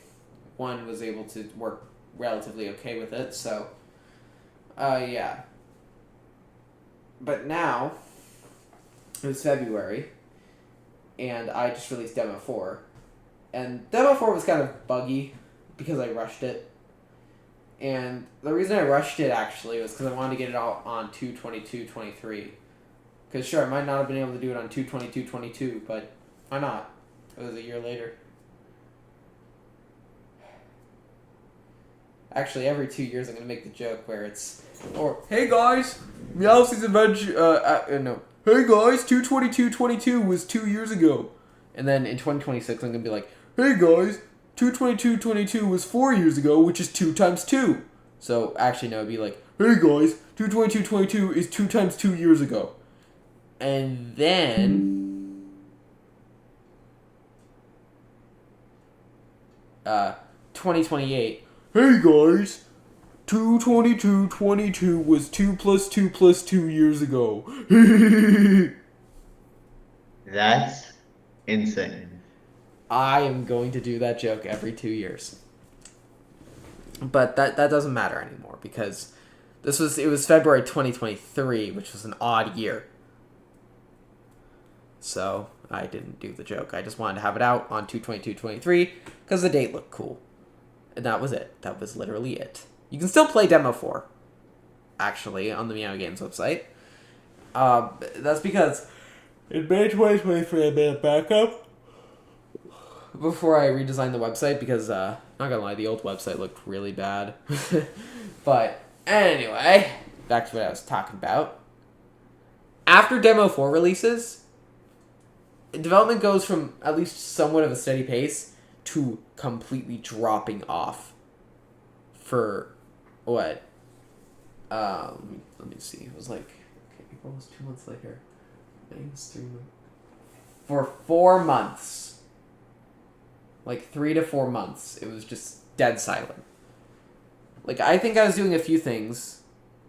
was able to work relatively okay with it, so, yeah. But now, it was February, and I just released Demo 4. And Demo 4 was kind of buggy, because I rushed it. And the reason I rushed it, actually, was because I wanted to get it out on 2/22/23. Because, sure, I might not have been able to do it on 2/22/22, but why not? It was a year later. Actually, every 2 years I'm gonna make the joke where it's, or hey guys, Meowzie's adventure. No, hey guys, 22222 was 2 years ago, and then in 2026 I'm gonna be like, hey guys, 22222 was 4 years ago, which is 2 times 2. So actually, no, it'd be like, hey guys, 22222 is 2 times 2 years ago, and then 2028. Hey guys, 22222 was 2 plus 2 plus 2 years ago. That's insane. I am going to do that joke every 2 years. But that doesn't matter anymore because it was February 2023, which was an odd year. So I didn't do the joke. I just wanted to have it out on 2/22/23 because the date looked cool. And that was it. That was literally it. You can still play Demo 4, actually, on the Meow Games website. That's because in May 2023 I made a backup before I redesigned the website because, not gonna lie, the old website looked really bad. But anyway, back to what I was talking about. After Demo 4 releases, development goes from at least somewhat of a steady pace to completely dropping off for what? Let me see. It was like, okay, April was 2 months later. May was 3 months. For 4 months. Like 3 to 4 months. It was just dead silent. Like, I think I was doing a few things,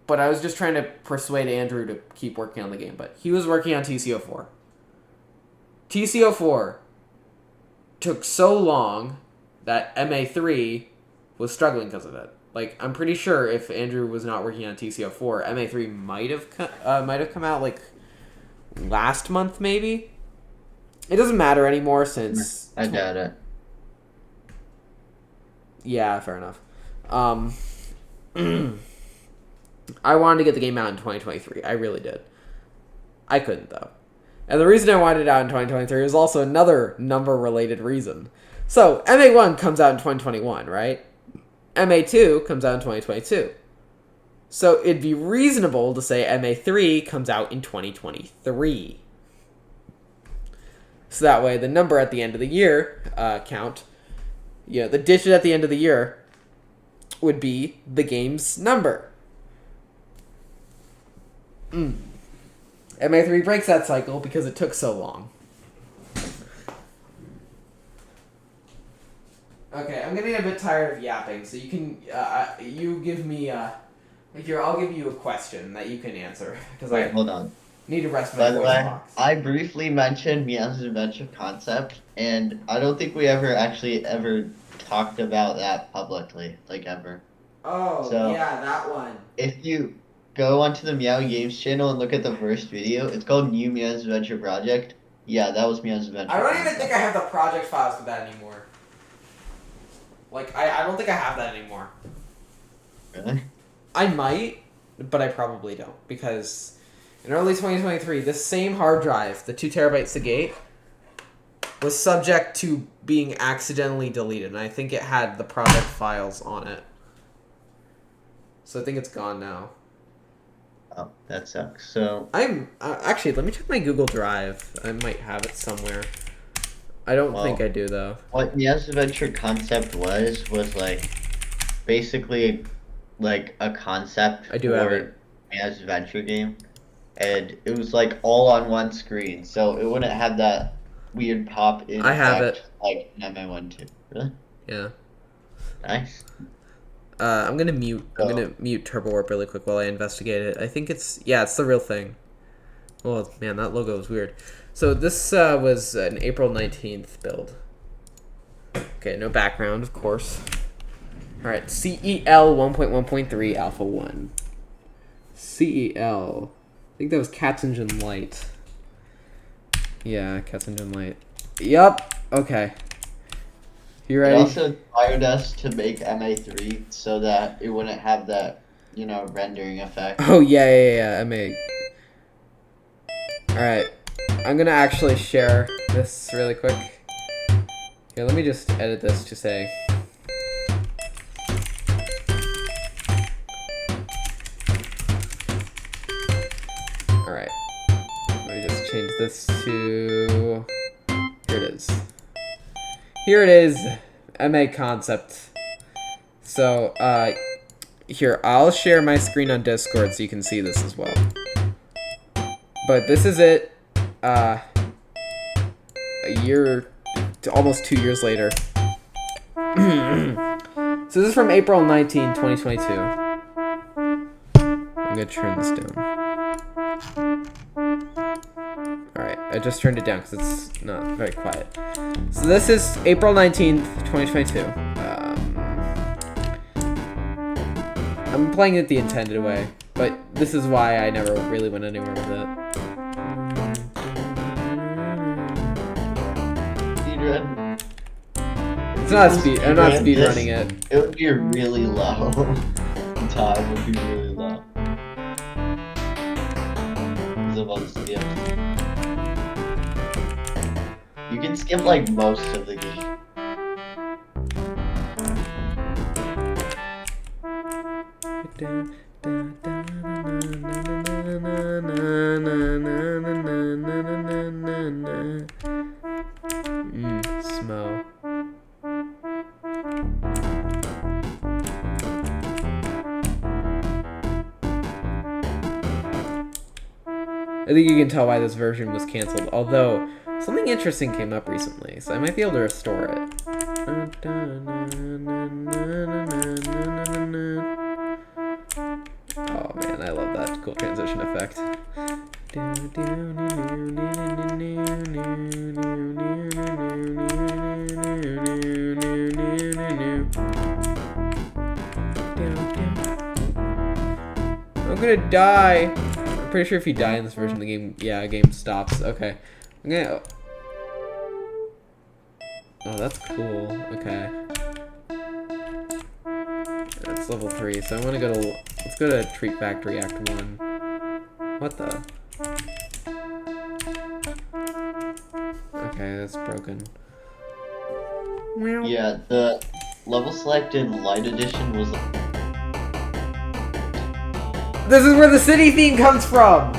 but I was just trying to persuade Andrew to keep working on the game. But he was working on TCO4. TCO4 took so long that MA3 was struggling because of it. Like, I'm pretty sure if Andrew was not working on TCO4, MA3 might have come out like last month, maybe. It doesn't matter anymore since I doubt it. Yeah, fair enough. I wanted to get the game out in 2023. I really did. I couldn't though. And the reason I wanted it out in 2023 is also another number-related reason. So, MA1 comes out in 2021, right? MA2 comes out in 2022. So, it'd be reasonable to say MA3 comes out in 2023. So that way, the number at the end of the year count, the digit at the end of the year would be the game's number. MA3 breaks that cycle because it took so long. Okay, I'm getting a bit tired of yapping, so you can, you give me, here, I'll give you a question that you can answer. Wait, hold on. Need to rest my By the voice way, box. I briefly mentioned Meowzie's Adventure concept, and I don't think we ever talked about that publicly, like ever. Oh, So- yeah, that one. If you go onto the Meow Games channel and look at the first video, it's called New Meow's Adventure Project. Yeah, that was Meow's Adventure. I don't even concept. think I have the project files for that anymore. Like, I don't think I have that anymore. Really? I might, but I probably don't. Because in early 2023, this same hard drive, the 2 terabytes to gate, was subject to being accidentally deleted. And I think it had the project files on it. So I think it's gone now. Oh, that sucks. So I'm actually, let me check my Google Drive. I might have it somewhere. I don't think I do though. what Meow's Adventure concept was like basically like a concept I do have for it. Meow's Adventure game, and it was like all on one screen, so it wouldn't have that weird pop in I have effect like in MA1 too. Really? Yeah. Nice. I'm gonna mute Turbo Warp really quick while I investigate it. I think it's the real thing. Oh man, that logo is weird. So this was an April 19th build. Okay, no background, of course. All right, CEL 1.1.3 Alpha 1. CEL. I think that was Cat's Engine Light. Yeah, Cat's Engine Light. Yup. Okay. You It ready? also inspired us to make MA3 so that it wouldn't have that, rendering effect. Oh yeah. MA. All right. I'm gonna actually share this really quick. Here, let me just edit this to say. this to... Here it is. Here it is, MA concept. So, here, I'll share my screen on Discord so you can see this as well. But this is it, a year, almost 2 years later. So this is from April 19, 2022. I'm gonna turn this down. Alright, I just turned it down because it's not very quiet. So this is April 19th, 2022. I'm playing it the intended way, but this is why I never really went anywhere with it. Speedrun. It's not a speed. I'm not speed running it. It would be really low. The time would be really low. Because of all the skips. You can skip like most of the game. Smo. I think you can tell why this version was canceled, although something interesting came up recently, so I might be able to restore it. Oh man, I love that cool transition effect. I'm gonna die. I'm pretty sure if you die in this version, the game, the game stops. Okay, I'm gonna. Oh, that's cool. Okay. That's level 3, so I want to go to... Let's go to Treat Factory Act 1. What the? Okay, that's broken. Yeah, the level selected light edition was... This is where the city theme comes from!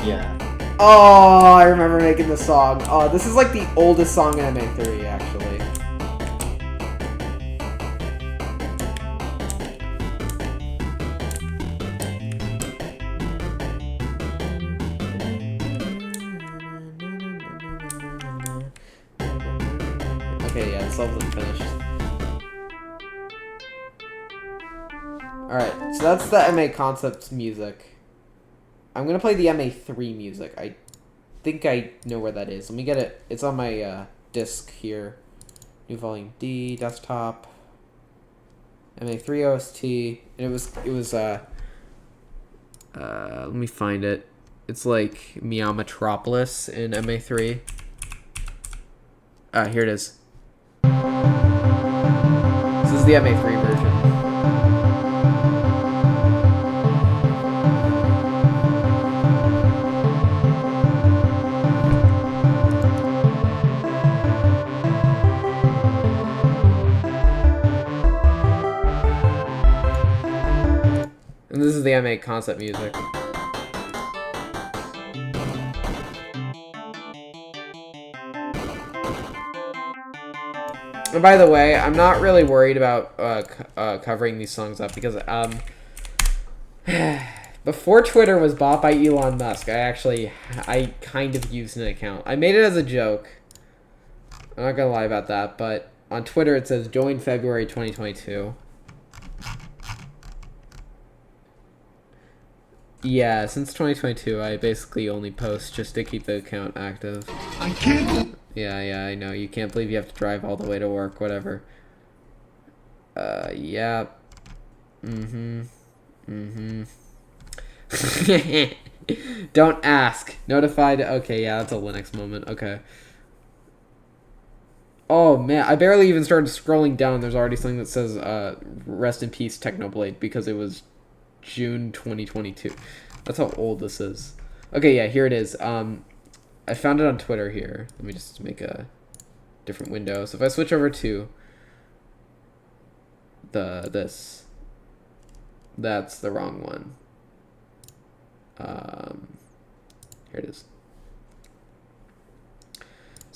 Yeah. Oh, I remember making this song. Oh, this is like the oldest song in MA3, actually. Okay, yeah, this level's finished. Alright, so that's the MA Concepts music. I'm gonna play the MA3 music. I think I know where that is. Let me get it. It's on my disc here. New volume D, desktop. MA3 OST. And it was let me find it. It's like Meow Metropolis in MA3. Here it is. This is the MA3 version. And this is the MA concept music. And by the way, I'm not really worried about covering these songs up because before Twitter was bought by Elon Musk, I kind of used an account. I made it as a joke. I'm not gonna lie about that, but on Twitter it says join February 2022. Yeah, since 2022, I basically only post just to keep the account active. I can't. Yeah, I know. You can't believe you have to drive all the way to work, whatever. Yeah. Don't ask. Notified. Okay, yeah, that's a Linux moment. Okay. Oh, man. I barely even started scrolling down. There's already something that says, rest in peace, Technoblade, because it was June 2022. That's how old this is. Okay, yeah, here it is. I found it on Twitter here. Let me just make a different window. So if I switch over to this, that's the wrong one. Here it is.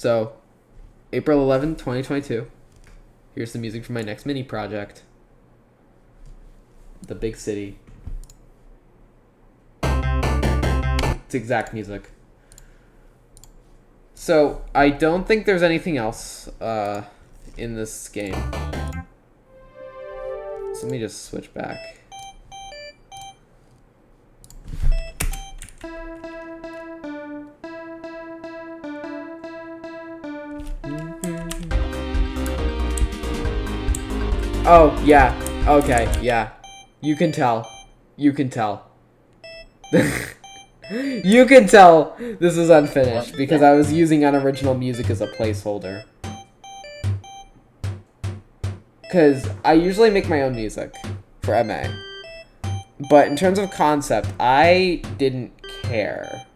So, April 11th, 2022. Here's the music for my next mini project. The Big City. It's exact music. So, I don't think there's anything else in this game. So let me just switch back. Oh, yeah. Okay, yeah. You can tell. You can tell. You can tell this is unfinished because I was using unoriginal music as a placeholder. Because I usually make my own music for MA. But in terms of concept, I didn't care.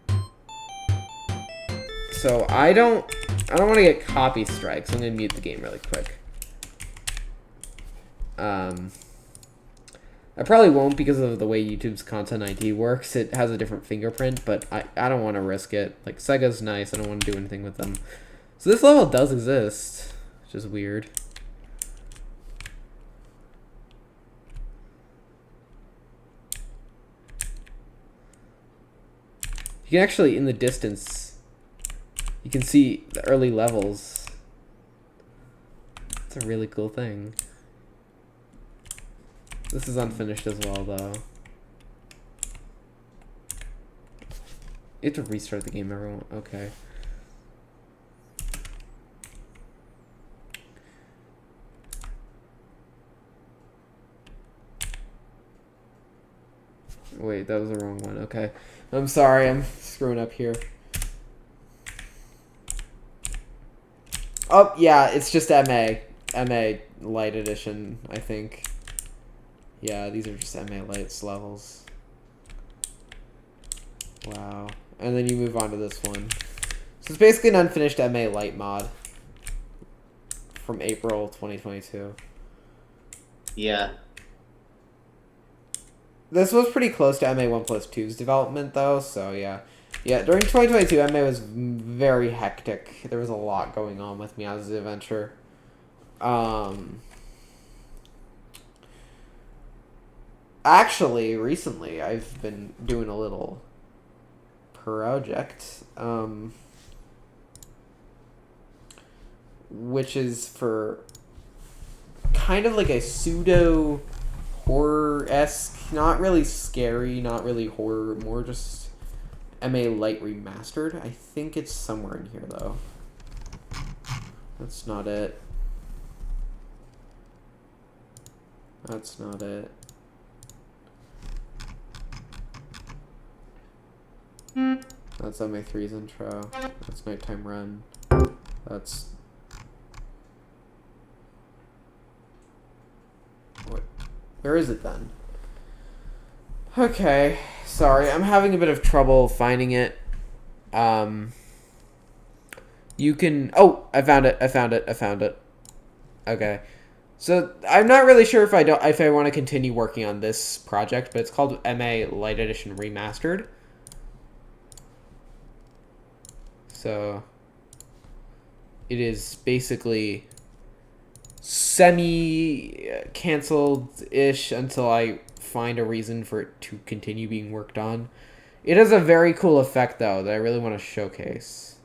So I don't want to get copy strikes. I'm going to mute the game really quick. I probably won't because of the way YouTube's Content ID works. It has a different fingerprint, but I don't want to risk it. Like, Sega's nice. I don't want to do anything with them. So this level does exist, which is weird. You can actually, in the distance, you can see the early levels. It's a really cool thing. This is unfinished as well, though. You have to restart the game, everyone. Okay. Wait, that was the wrong one. Okay. I'm sorry, I'm screwing up here. Oh, yeah, it's just MA. MA Light Edition, I think. Yeah, these are just MA Lights levels. Wow. And then you move on to this one. So it's basically an unfinished MA Light mod. From April 2022. Yeah. This was pretty close to MA 1+2's development, though, so yeah. Yeah, during 2022, MA was very hectic. There was a lot going on with Meowzie's Adventure. Actually, recently, I've been doing a little project, which is for kind of like a pseudo horror-esque, not really scary, not really horror, more just MA Light Remastered. I think it's somewhere in here, though. That's not it. That's not it. That's MA3's intro. That's Nighttime Run. That's... What? Where is it then? Okay. Sorry, I'm having a bit of trouble finding it. You can... Oh! I found it. I found it. I found it. Okay. So, I'm not really sure if I want to continue working on this project, but it's called MA Light Edition Remastered. So, it is basically semi-canceled-ish until I find a reason for it to continue being worked on. It has a very cool effect, though, that I really want to showcase.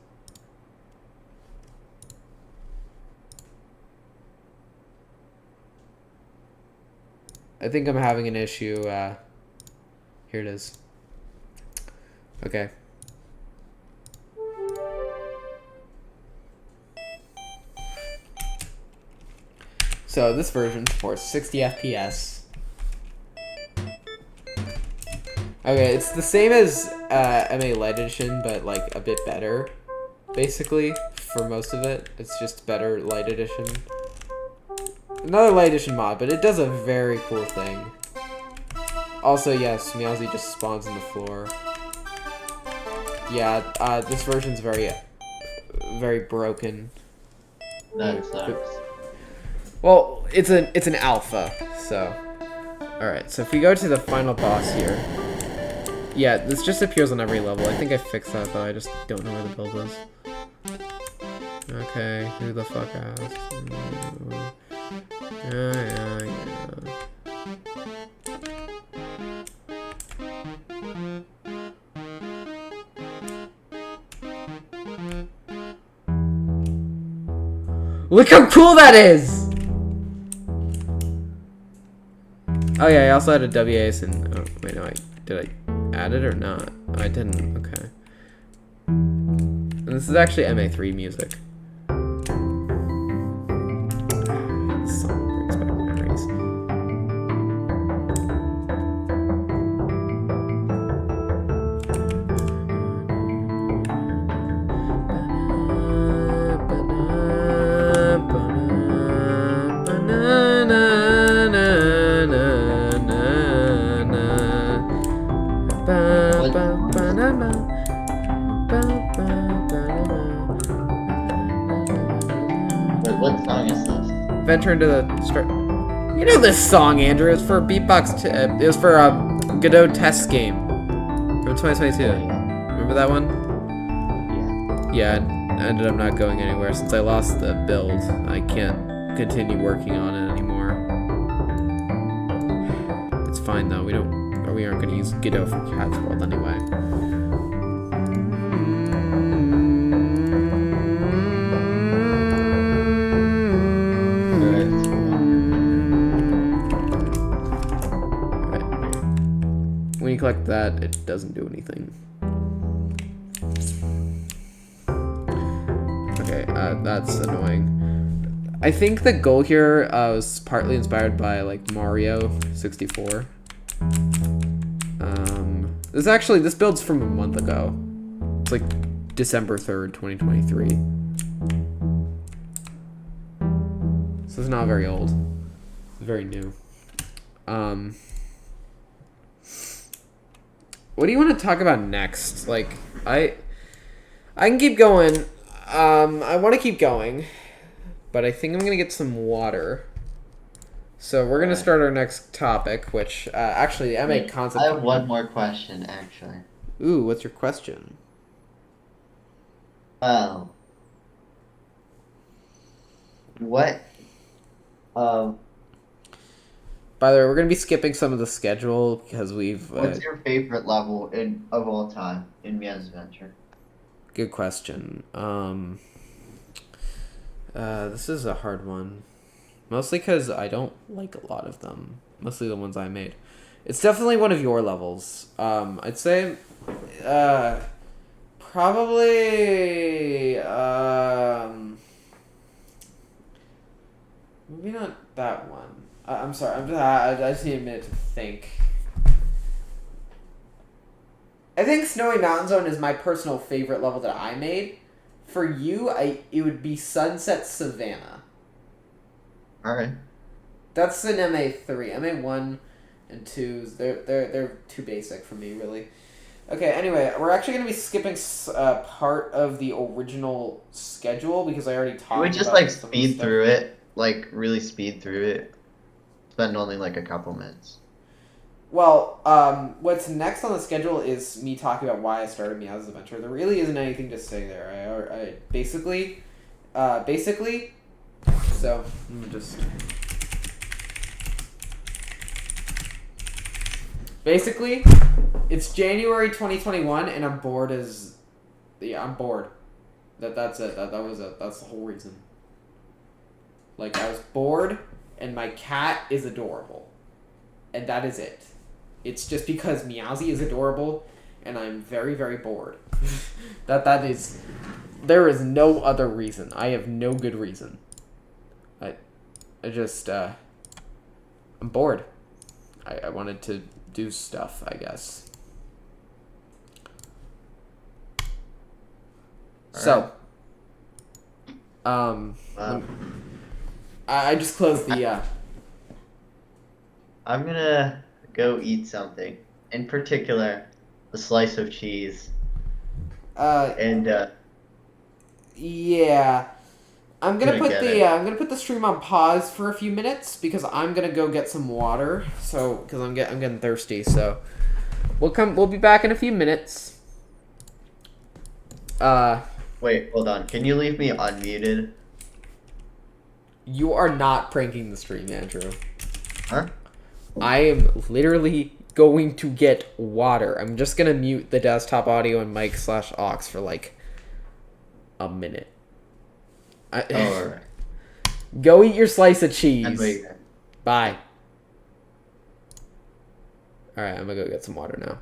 I think I'm having an issue. Here it is. Okay. So this version supports 60 FPS. Okay, it's the same as MA Light Edition, but like a bit better, basically, for most of it. It's just better Light Edition. Another Light Edition mod, but it does a very cool thing. Also, yes, Meowzie just spawns on the floor. Yeah, this version's very broken. That sucks. Well, it's an alpha, so. Alright, so if we go to the final boss here. Yeah, this just appears on every level. I think I fixed that, though. I just don't know where the build is. Okay, who the fuck asked? Yeah. Look how cool that is! Oh yeah, I also had a WAS and oh wait no, did I add it or not? I didn't. Okay. And this is actually MA3 music. This song brings back memories. Wait, what song is this? Venture into the start. You know this song, Andrew. It's for Beatbox. It was for Godot test game from 2022. Remember that one? Yeah. Yeah, I ended up not going anywhere since I lost the build. I can't continue working on it anymore. It's fine though. We aren't gonna use Godot for Cat's World anyway. When you collect that, it doesn't do anything. Okay, that's annoying. I think the goal here was partly inspired by like Mario 64. This build's from a month ago. It's like December 3rd, 2023. So it's not very old. It's very new. What do you want to talk about next? Like, I can keep going. I want to keep going, but I think I'm gonna get some water. So we're gonna start our next topic, which actually MA concept. I have one more question, actually. Ooh, what's your question? What? By the way, we're gonna be skipping some of the schedule because we've. What's your favorite level of all time in Meow's Adventure? Good question. This is a hard one. Mostly because I don't like a lot of them. Mostly the ones I made. It's definitely one of your levels. I'd say, probably, maybe not that one. I'm sorry. I just need a minute to think. I think Snowy Mountain Zone is my personal favorite level that I made. For you, it would be Sunset Savannah. Alright. That's an MA3. MA1 and 2s, they're too basic for me, really. Okay, anyway, we're actually going to be skipping part of the original schedule because I already talked about it. We just, like, speed through it. Like, really speed through it. Spend only, like, a couple minutes. Well, what's next on the schedule is me talking about why I started Meow's Adventure. There really isn't anything to say there. I basically, so, let me just... Basically, it's January 2021, and I'm bored as... Yeah, I'm bored. That's it. That was it. That's the whole reason. Like, I was bored, and my cat is adorable. And that is it. It's just because Meowzie is adorable, and I'm very, very bored. that is... There is no other reason. I have no good reason. I just, I'm bored. I wanted to do stuff, I guess. So, I just closed the, I'm gonna go eat something. In particular, a slice of cheese. Yeah. I'm gonna put get I'm gonna put the stream on pause for a few minutes because I'm gonna go get some water. So, because I'm getting thirsty. So, we'll be back in a few minutes. Wait, hold on. Can you leave me unmuted? You are not pranking the stream, Andrew. Huh? I am literally going to get water. I'm just gonna mute the desktop audio and mic /aux for like a minute. Oh, alright. Go eat your slice of And cheese. wait. Bye. Alright, I'm gonna go get some water now.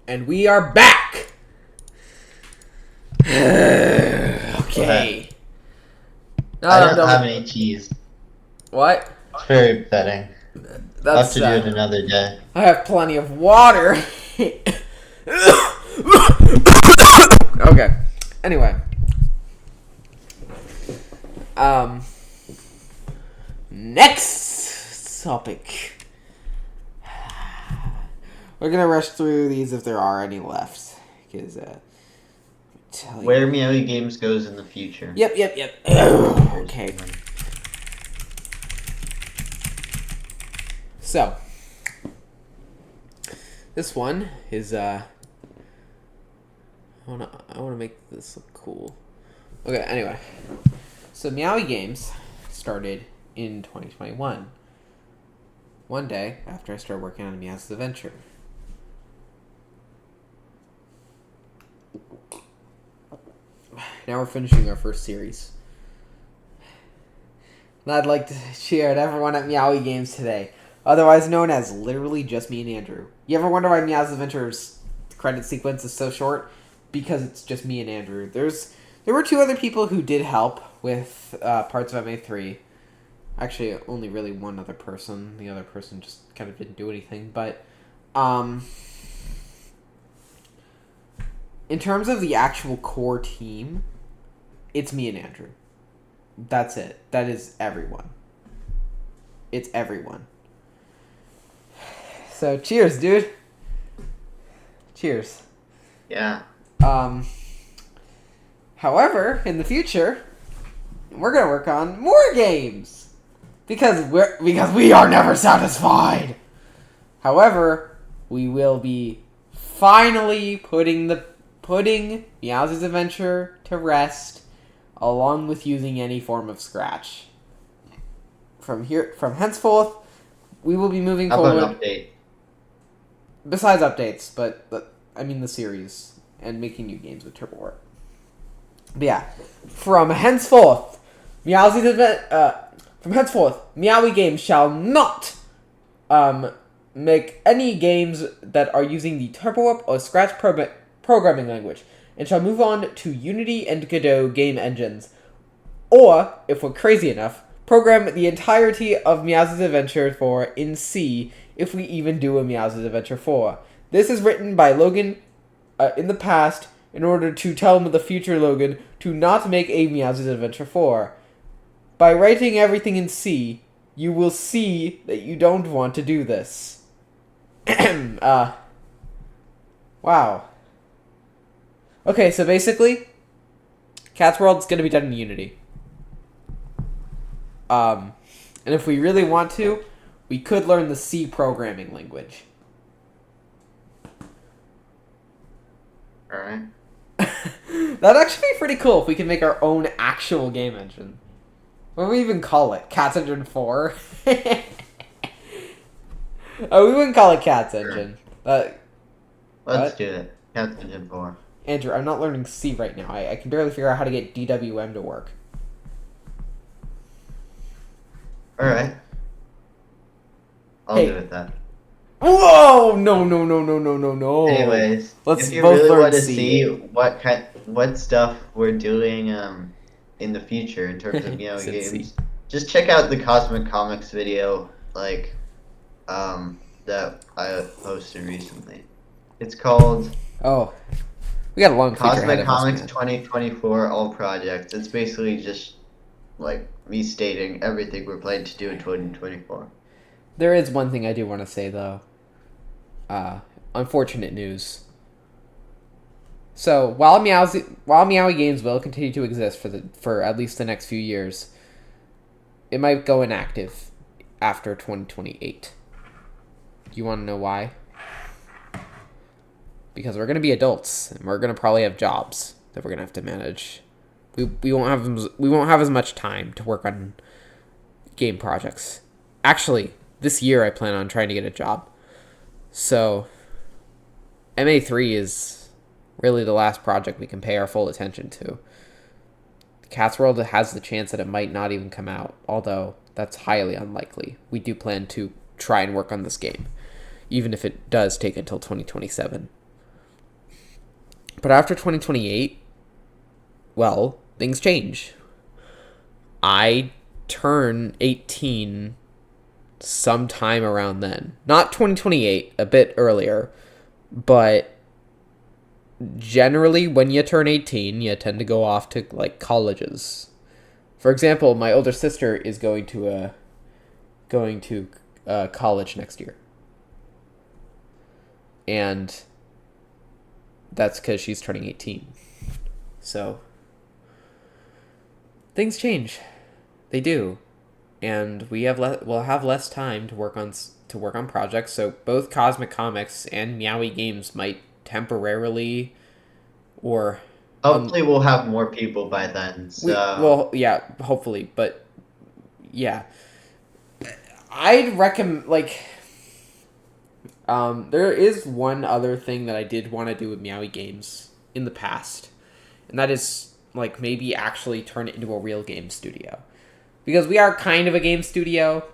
And we are back! Okay. I don't have any cheese. What? It's very upsetting. I'll have That's to do it another day. I have plenty of water. Okay. Anyway. Next topic. We're gonna rush through these if there are any left, because tell you. Where Meowzie Games goes in the future. Yep. Okay. So, this one is I wanna make this look cool. Okay. Anyway, so Meowzie Games started in 2021. One day after I started working on Meow's Adventure. Now we're finishing our first series. And I'd like to cheer at everyone at Meowzie Games today, otherwise known as literally just me and Andrew. You ever wonder why Meow's Adventure's credit sequence is so short? Because it's just me and Andrew. There were two other people who did help with parts of MA3, Actually, only really one other person. The other person just kind of didn't do anything. But, in terms of the actual core team, it's me and Andrew. That's it. That is everyone. It's everyone. So, cheers, dude. Cheers. Yeah. However, in the future, we're gonna work on more games because we are never satisfied. However, we will be finally putting Meowzie's Adventure to rest, along with using any form of Scratch. From henceforth, we will be moving How forward. about an update? Besides updates, but I mean the series and making new games with Turbo Warp. But yeah, from henceforth, Meowie Games shall not make any games that are using the Turbo Warp or Scratch programming language, and shall move on to Unity and Godot game engines. Or, if we're crazy enough, program the entirety of Meowzie's Adventure 4 in C, if we even do a Meowzie's Adventure 4. This is written by Logan in the past in order to tell the future Logan to not make a Meowzie's Adventure 4. By writing everything in C, you will see that you don't want to do this. Wow. Okay, so basically, Cat's World's gonna be done in Unity. And if we really want to, we could learn the C programming language. Alright. That'd actually be pretty cool if we could make our own actual game engine. What do we even call it? Cat's Engine 4? Oh, we wouldn't call it Cat's Engine. Let's what? do it. Cat's Engine 4. Andrew, I'm not learning C right now. I can barely figure out how to get DWM to work. Alright. I'll Hey. do it then. Whoa! No. Anyways, Let's if you both really learn want to C. see what stuff we're doing in the future in terms of Meowie Said C. games, just check out the Cosmic Comics video that I posted recently. It's called Oh. We got a long future ahead Cosmic of us, Comics man. 2024 All Projects. It's basically just like me stating everything we're planning to do in 2024. There is one thing I do want to say, though. Unfortunate news. So, while Meowie Games will continue to exist for at least the next few years, it might go inactive after 2028. Do you want to know why? Because we're going to be adults, and we're going to probably have jobs that we're going to have to manage. We won't have as much time to work on game projects. Actually, this year I plan on trying to get a job. So, MA3 is really the last project we can pay our full attention to. Cat's World has the chance that it might not even come out, although that's highly unlikely. We do plan to try and work on this game, even if it does take until 2027. But after 2028, well, things change. I turn 18 sometime around then. Not 2028, a bit earlier, but generally when you turn 18, you tend to go off to like colleges. For example, my older sister is going to college next year. And that's because she's turning 18. So things change. They do. And we'll have less time to work on projects. So both Cosmic Comics and Meowie Games might temporarily, or Hopefully, we'll have more people by then. So hopefully, but yeah, I'd recommend there is one other thing that I did want to do with Meowie Games in the past, and that is maybe actually turn it into a real game studio. Because we are kind of a game studio.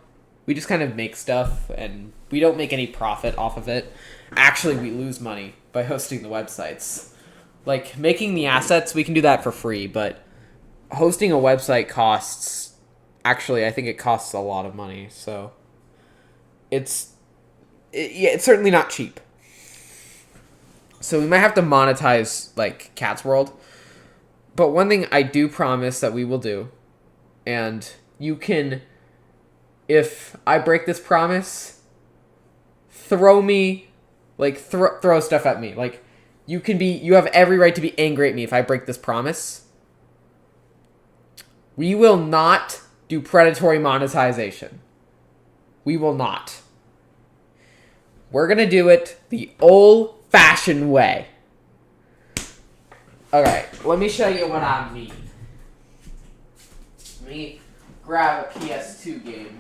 We just kind of make stuff, and we don't make any profit off of it. Actually, we lose money by hosting the websites. Making the assets, we can do that for free, but hosting a website costs Actually, I think it costs a lot of money, so it's certainly not cheap. So we might have to monetize like Cat's World. But one thing I do promise that we will do, and you can, if I break this promise, throw me, like throw stuff at me. Like you have every right to be angry at me if I break this promise. We will not do predatory monetization. We will not. We're going to do it the old-fashioned way. Okay, let me show you what I mean. Let me grab a PS2 game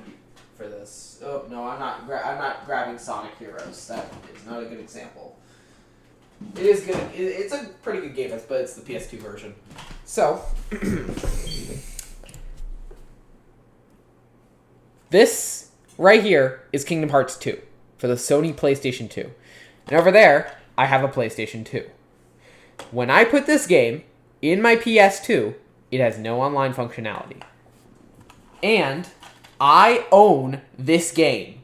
for this. Oh, no, I'm not grabbing Sonic Heroes. That is not a good example. It is good. It's a pretty good game, but it's the PS2 version. So, this right here is Kingdom Hearts 2 for the Sony PlayStation 2. And over there, I have a PlayStation 2. When I put this game in my PS2, it has no online functionality. And I own this game.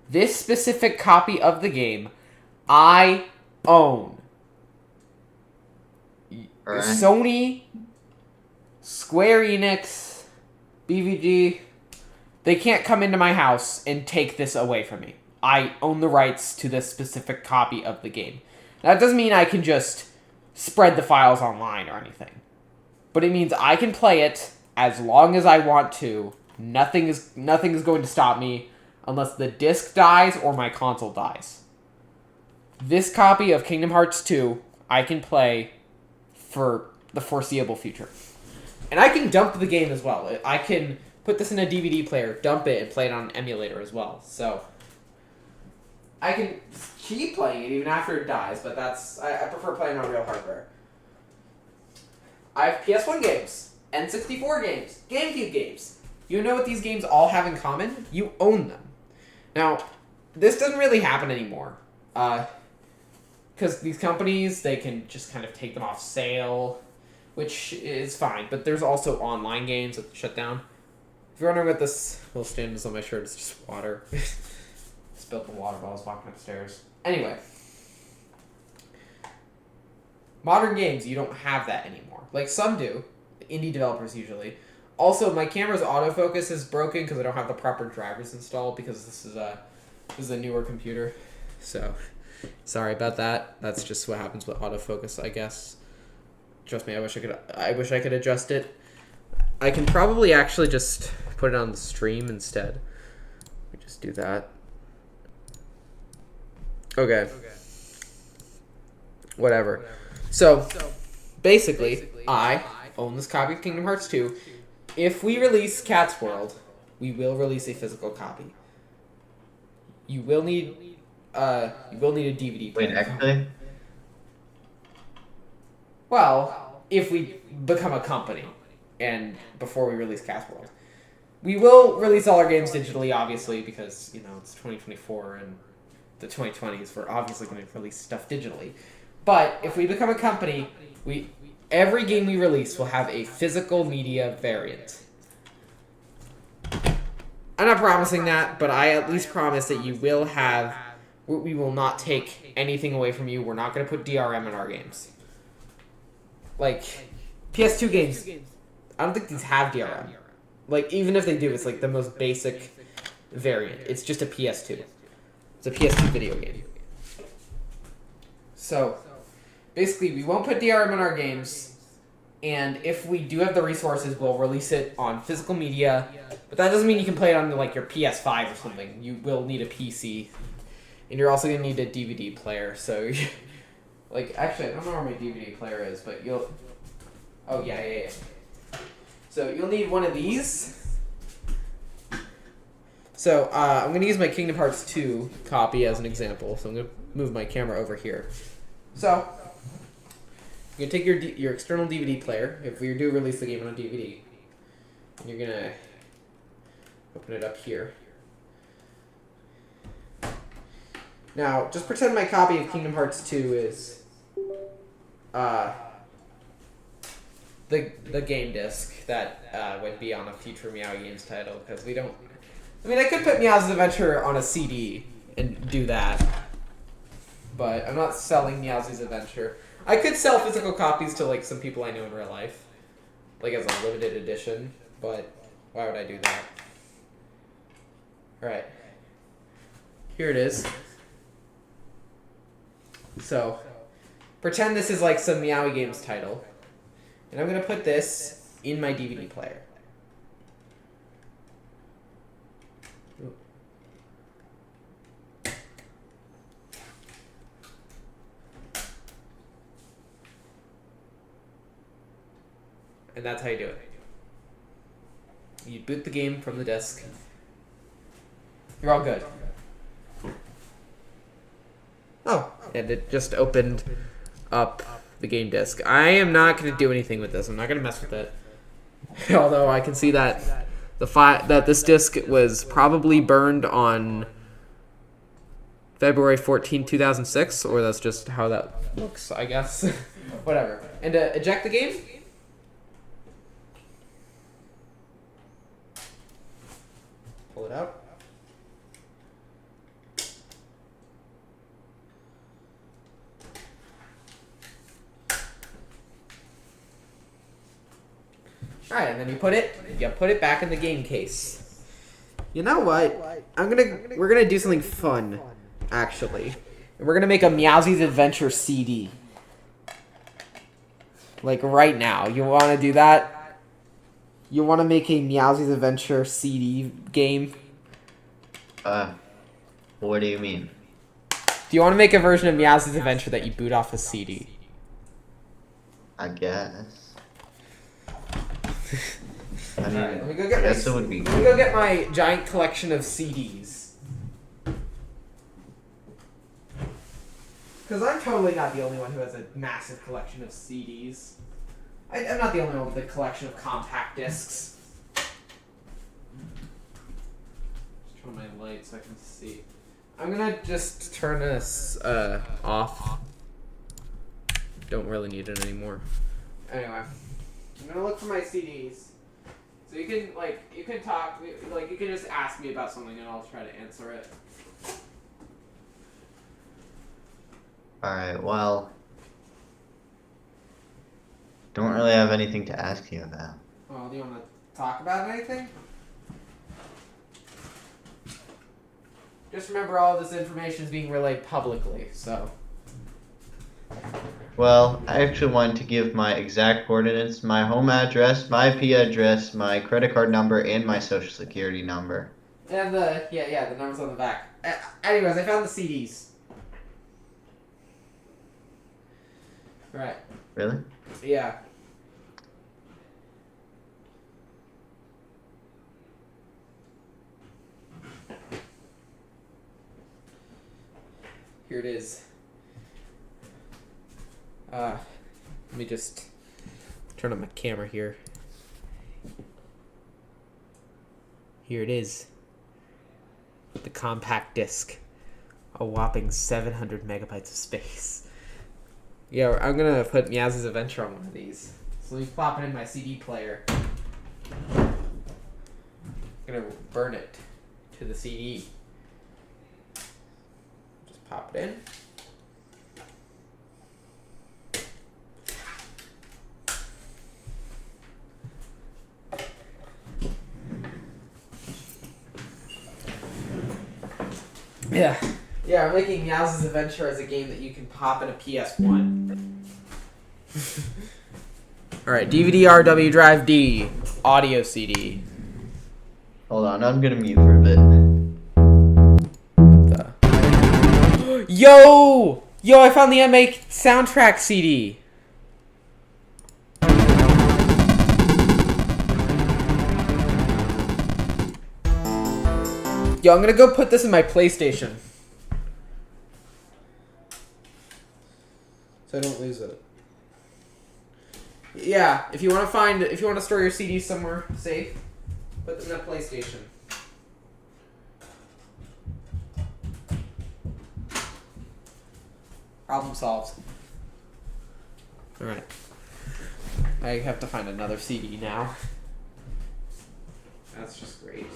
This specific copy of the game, I own. Right. Sony, Square Enix, BVG, they can't come into my house and take this away from me. I own the rights to this specific copy of the game. That doesn't mean I can just spread the files online or anything. But it means I can play it as long as I want to. Nothing is going to stop me unless the disc dies or my console dies. This copy of Kingdom Hearts 2 I can play for the foreseeable future. And I can dump the game as well. I can put this in a DVD player, dump it, and play it on an emulator as well. So I can keep playing it even after it dies, but I prefer playing on real hardware. I have PS1 games, N64 games, GameCube games. You know what these games all have in common? You own them. Now, this doesn't really happen anymore. Because these companies, they can just kind of take them off sale, which is fine. But there's also online games that shut down. If you're wondering what this little stand is on my shirt, it's just water. Spilled the water while I was walking upstairs. Anyway. Modern games, you don't have that anymore. Like, some do. Indie developers usually. Also, my camera's autofocus is broken because I don't have the proper drivers installed because this is a newer computer. So, sorry about that. That's just what happens with autofocus, I guess. Trust me, I wish I could adjust it. I can probably actually just put it on the stream instead. Let me just do that. Okay. Whatever. So, basically, I own this copy of Kingdom Hearts 2. If we release Cat's World, we will release a physical copy. You will need a DVD player. Wait, actually? Well, if we become a company and before we release Cat's World. We will release all our games digitally, obviously, because, it's 2024 and the 2020s. We're obviously going to release stuff digitally. But if we become a company, every game we release will have a physical media variant. I'm not promising that, but I at least promise that you will have... We will not take anything away from you. We're not going to put DRM in our games. Like, PS2 games, I don't think these have DRM. Like, even if they do, it's like the most basic variant. It's just a PS2. It's a PS2 video game. So, basically, we won't put DRM in our games, and if we do have the resources, we'll release it on physical media, but that doesn't mean you can play it on, like, your PS5 or something. You will need a PC, and you're also going to need a DVD player, so, like, actually, I don't know where my DVD player is, but you'll... Oh, yeah. So, you'll need one of these. So, I'm going to use my Kingdom Hearts 2 copy as an example, so I'm going to move my camera over here. So, you're going to take your external DVD player, if we do release the game on a DVD, and you're going to open it up here. Now, just pretend my copy of Kingdom Hearts 2 is the game disc that would be on a future Meowzie Games title, because we don't. I mean, I could put Meowzie's Adventure on a CD and do that, but I'm not selling Meowzie's Adventure. I could sell physical copies to like some people I know in real life, like as a limited edition, but why would I do that? All right, here it is. So, pretend this is like some Meowzie Games title, and I'm gonna put this in my DVD player. And that's how you do it. You boot the game from the disk. You're all good. Oh, and it just opened up the game disc. I am not going to do anything with this. I'm not going to mess with it. Although I can see that that this disc was probably burned on February 14, 2006, or that's just how that looks, I guess. Whatever. And to eject the game, pull it out. Alright, and then you put it back in the game case. You know what? We're gonna do something fun, actually. We're gonna make a Meowzie's Adventure CD. Like right now. You wanna do that? You wanna make a Meowzie's Adventure CD game? What do you mean? Do you wanna make a version of Meowzie's Adventure that you boot off a CD? I guess. I mean, Alright, let me go get I guess it would be. Let me go get my giant collection of CDs. Because I'm totally not the only one who has a massive collection of CDs. I'm not the only one with a collection of compact discs. Just turn my light so I can see. I'm gonna just turn this off. Don't really need it anymore. Anyway, I'm gonna look for my CDs. So you can talk, you can just ask me about something and I'll try to answer it. Alright, well. Don't really have anything to ask you about. Well, do you want to talk about anything? Just remember all this information is being relayed publicly, so. Well, I actually wanted to give my exact coordinates, my home address, my IP address, my credit card number, and my social security number. And the numbers on the back. Anyways, I found the CDs. Right. Really? Yeah. Here it is. Let me just turn on my camera here. Here it is. The compact disc. A whopping 700 megabytes of space. Yeah, I'm gonna put Meowzie's Adventure on one of these. So let me plop it in my CD player. I'm gonna burn it to the CD. Just pop it in. Yeah, I'm making Meowzie's Adventure as a game that you can pop in a PS1. Alright, DVD RW Drive D, audio CD. Hold on, I'm gonna mute for a bit. Yo! Yo, I found the MA soundtrack CD. Yo, I'm gonna go put this in my PlayStation. So I don't lose it. Yeah, if you want to store your CDs somewhere safe, put them in a PlayStation. Problem solved. All right. I have to find another CD now. That's just great.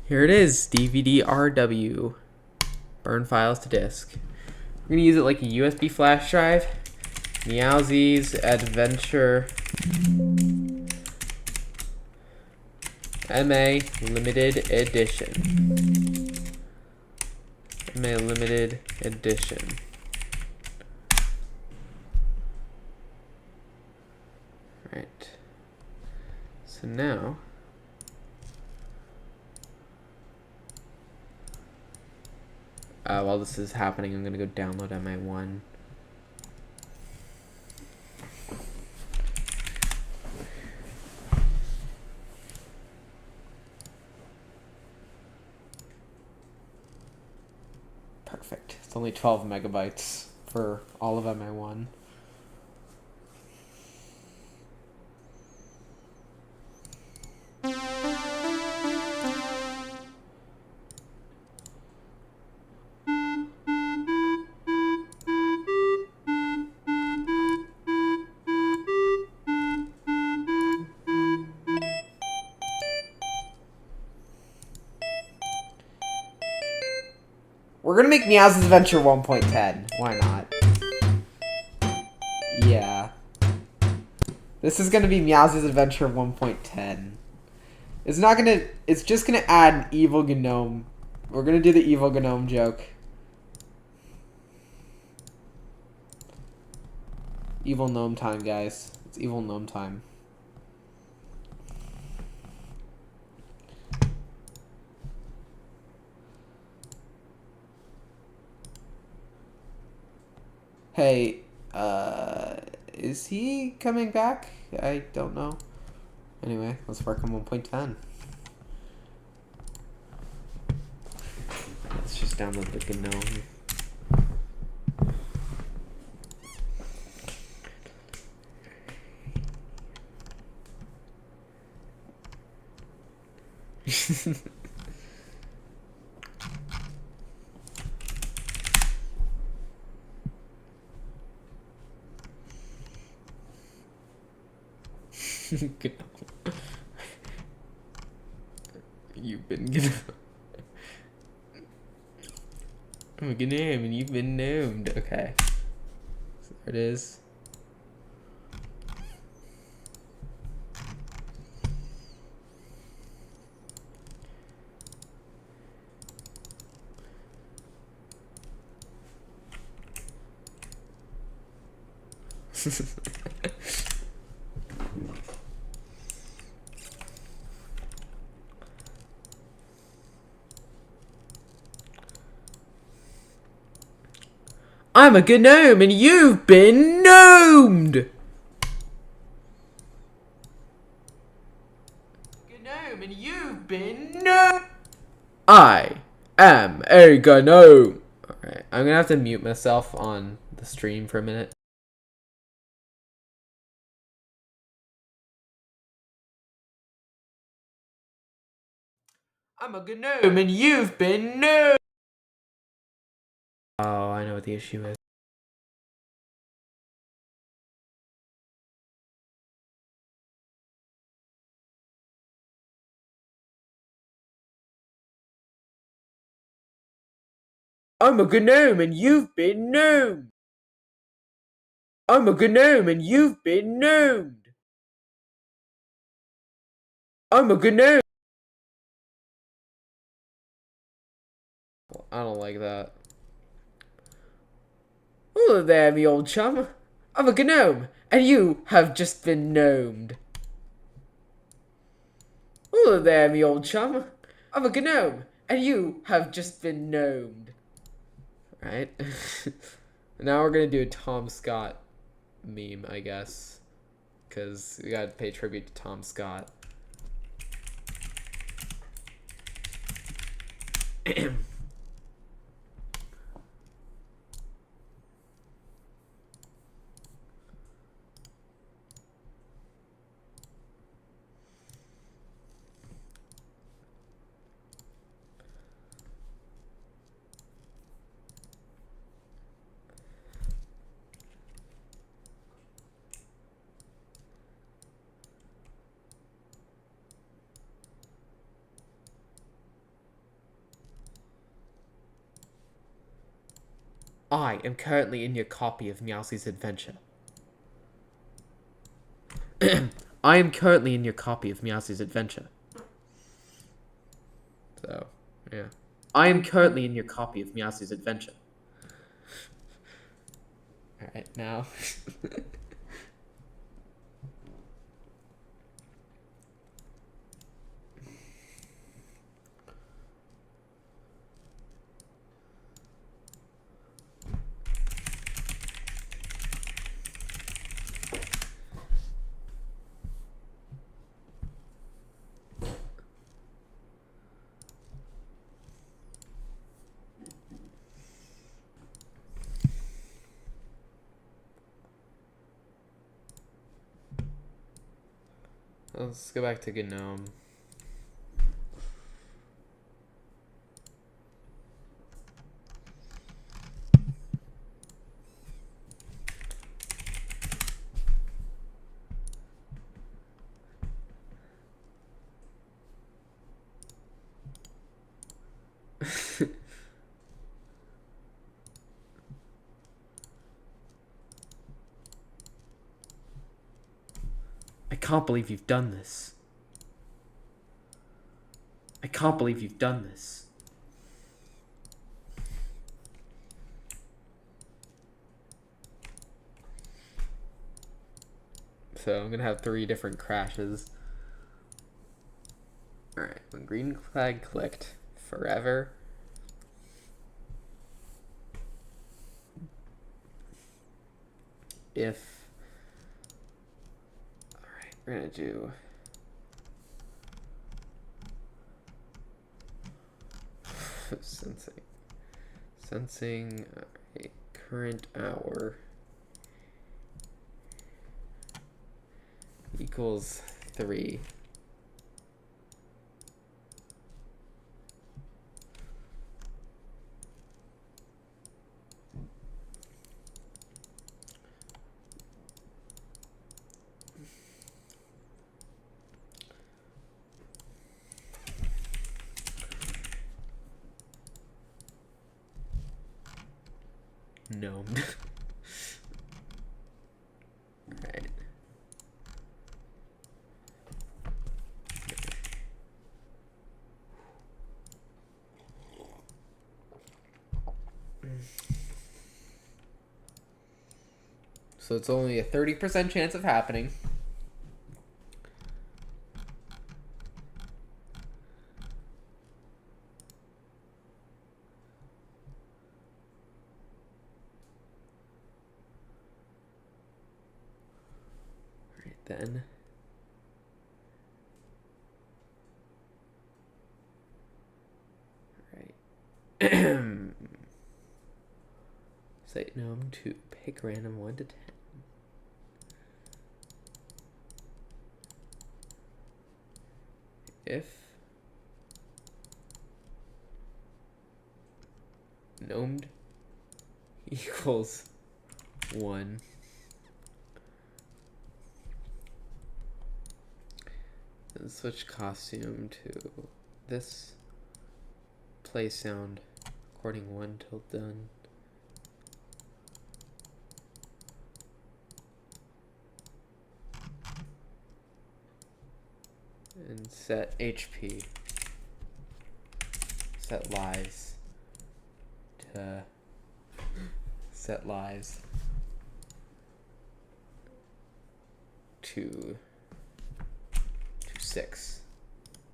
Here it is, DVD RW. Burn files to disk. We're gonna use it like a USB flash drive. Meowzie's Adventure MA Limited Edition. MA Limited Edition. Right. So now while this is happening, I'm gonna go download MA1. Perfect. It's only 12 megabytes for all of MA1. We're gonna make Meowzie's Adventure 1.10. Why not? Yeah. This is gonna be Meowzie's Adventure 1.10. It's not gonna... It's just gonna add an evil gnome. We're gonna do the evil gnome joke. Evil gnome time, guys. It's evil gnome time. Hey, is he coming back? I don't know. Anyway, let's work on 1.10. Let's just download the GNOME. You've been GNOME. I'm a GNOME and you've been gnomed. Okay. So there it is. I'm a gnome and you've been gnomed! Gnome and you've been gnomed! I am a gnome! Alright, I'm gonna have to mute myself on the stream for a minute. I'm a gnome and you've been gnomed! Oh, I know what the issue is. I'm a gnome and you've been gnomed! I'm a gnome and you've been gnomed! I'm a gnome! I don't like that. Hello there, me old chum. I'm a gnome, and you have just been gnomed. Hello there, me old chum. I'm a gnome, and you have just been gnomed. Right? Now we're gonna do a Tom Scott meme, I guess. Because we gotta pay tribute to Tom Scott. I am currently in your copy of Meowzie's Adventure. I am currently in your copy of Meowzie's Adventure. So, yeah. I am currently in your copy of Meowzie's Adventure. Alright, now. Let's go back to Gnome. I can't believe you've done this. I can't believe you've done this. So I'm gonna have 3 different crashes. Alright, when green flag clicked, forever. If... Alright, we're gonna do... Sensing, alright, current hour equals 3. Gnome. Alright. So it's only a 30% chance of happening. Then right. Say gnome to pick random 1 to 10. If gnomed equals 1. And switch costume to this. Play sound. Recording 1 till done. And set HP. Set lives. To set lives. To 6.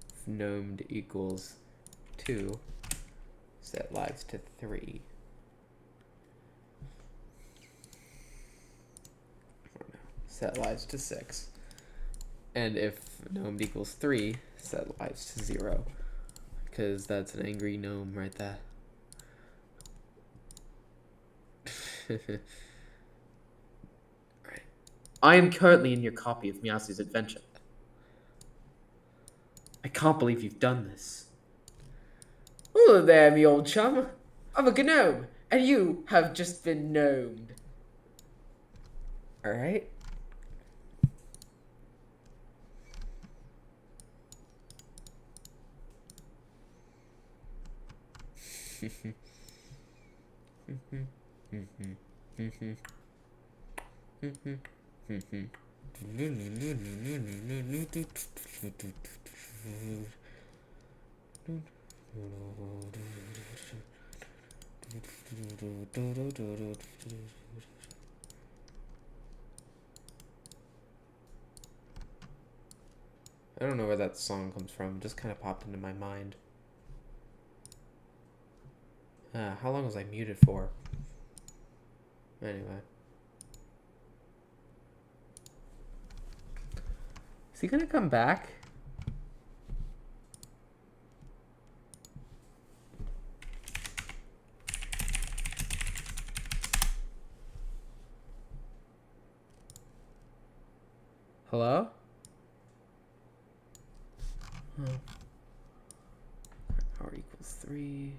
If gnomed equals 2. Set lives to 3. Set lives to 6. And if gnome equals 3, set lives to 0. Because that's an angry gnome right there. Right. I am currently in your copy of Meowzie's adventure. I can't believe you've done this. Hello there, me old chum. I'm a gnome, and you have just been gnomed. Alright. I don't know where that song comes from. It just kind of popped into my mind. How long was I muted for? Anyway. Is he gonna come back? Hello? Oh. R equals 3.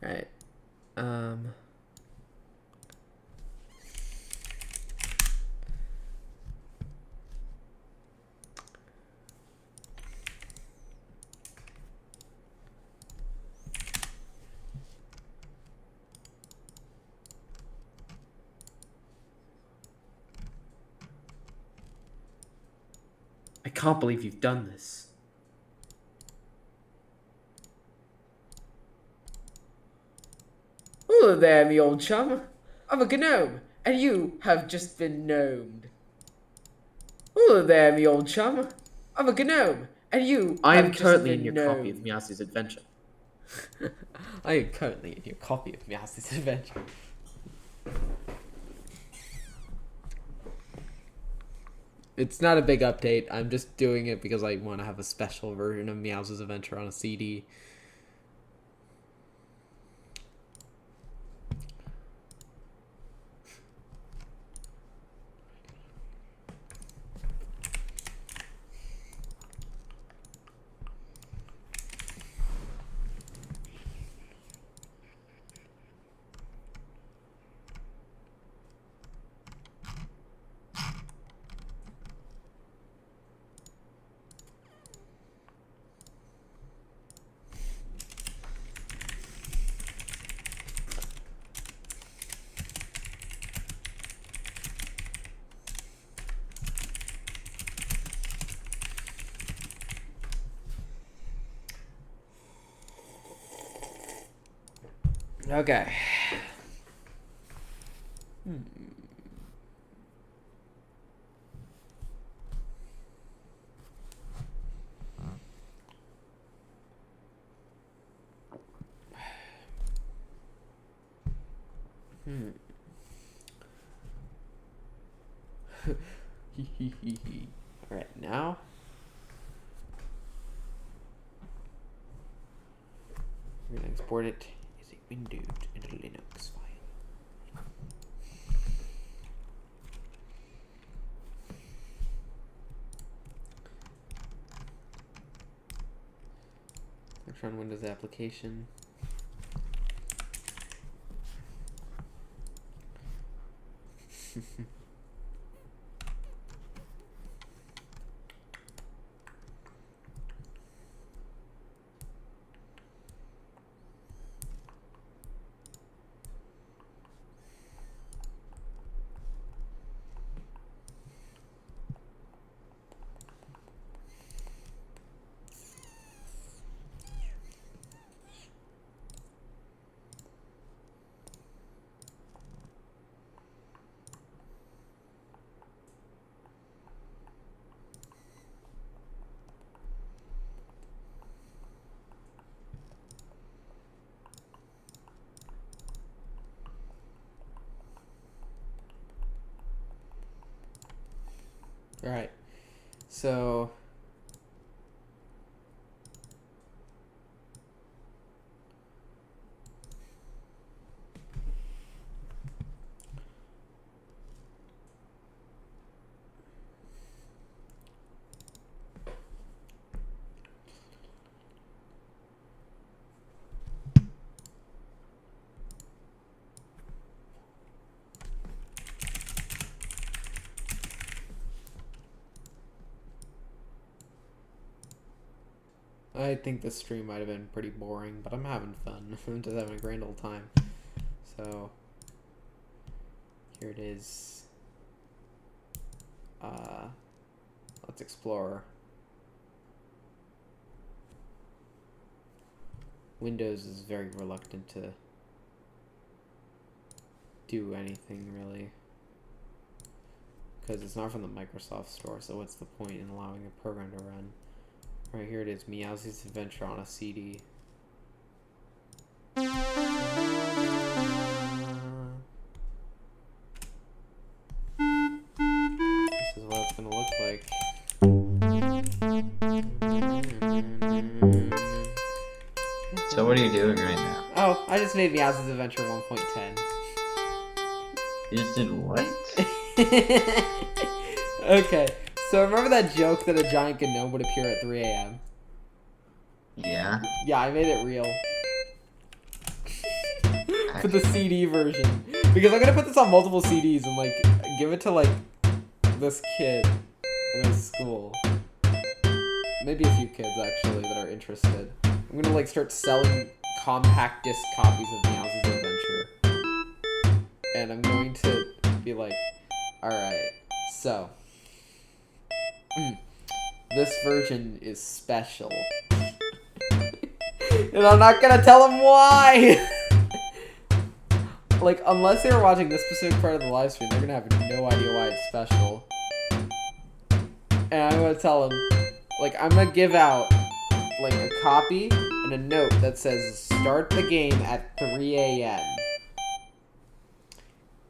Right. I can't believe you've done this. Hello there, me old chum. I'm a gnome, and you have just been gnomed. Hello there, me old chum. I'm a gnome, and you I am currently in your copy of Meowzie's adventure. I am currently in your copy of Meowzie's adventure. It's not a big update. I'm just doing it because I want to have a special version of Meowzie's adventure on a CD. Okay. Alright, now we're gonna export it as a windowed into Linux file. Let's run Windows application. All right. So. I think this stream might have been pretty boring, but I'm having fun. I'm just having a grand old time. So, here it is. Let's explore. Windows is very reluctant to do anything, really. Because it's not from the Microsoft Store, so what's the point in allowing a program to run? Right, here it is, Meowzie's Adventure on a CD. This is what it's gonna look like. So what are you doing right now? Oh, I just made Meowzie's Adventure 1.10. You just did what? Okay, so remember that joke that a giant gnome would appear at 3 a.m.? Yeah. Yeah, I made it real. For the CD version. Because I'm gonna put this on multiple CDs and, like, give it to, like, this kid in his school. Maybe a few kids, actually, that are interested. I'm gonna, like, start selling compact disc copies of Meowzie's Adventure. And I'm going to be like, alright, so. This version is special. And I'm not gonna tell them why! Like, unless they were watching this specific part of the live stream, they're gonna have no idea why it's special. And I'm gonna tell them, like, I'm gonna give out, like, a copy and a note that says, start the game at 3 a.m.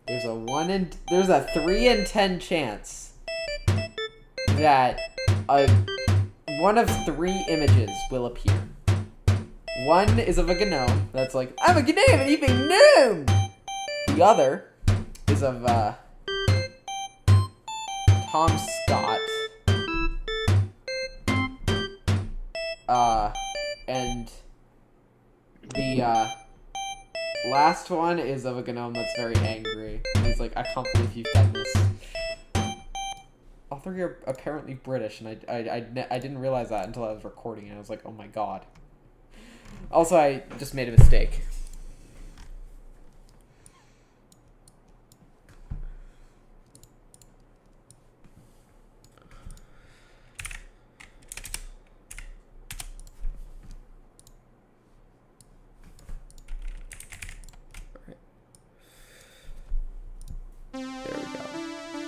There's a 3 in 10 chance that one of 3 images will appear. One is of a gnome that's like, I'm a gnome and you've been gnome! The other is of Tom Scott. And the last one is of a gnome that's very angry. And he's like, I can't believe you've done this. All 3 are apparently British, and I didn't realize that until I was recording it. I was like, oh my god. Also, I just made a mistake.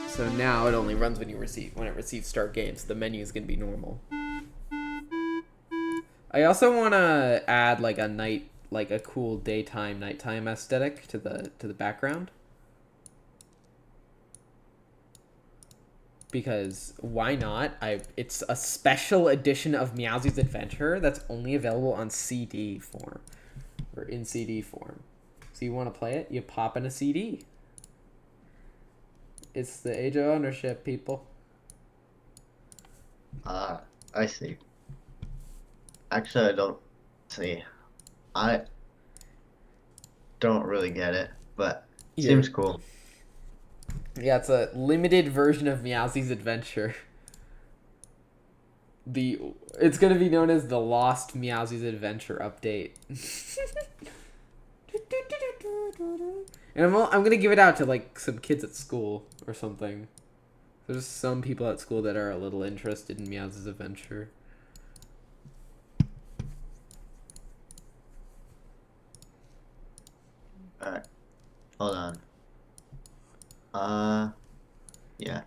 So now it only runs when it receives start games. The menu is gonna be normal. I also want to add like a cool daytime, nighttime aesthetic to the background. Because why not? It's a special edition of Meowzie's Adventure that's only available on CD form or in CD form. So you want to play it? You pop in a CD. It's the age of ownership, people. I see. Actually, I don't see. I don't really get it, but it seems cool. Yeah, it's a limited version of Meowzie's Adventure. It's gonna be known as the Lost Meowzie's Adventure update. And I'm gonna give it out to like some kids at school or something. There's some people at school that are a little interested in Meowzie's Adventure. Alright. Hold on. Yeah.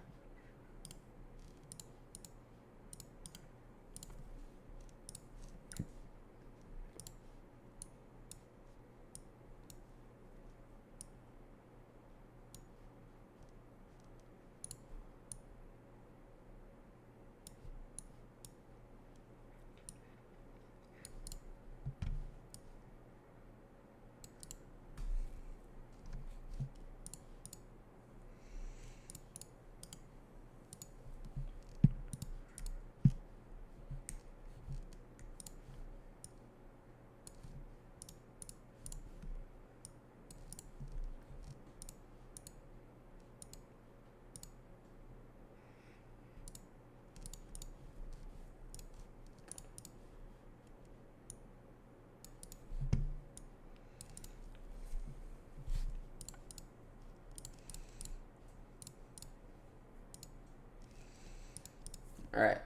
All right.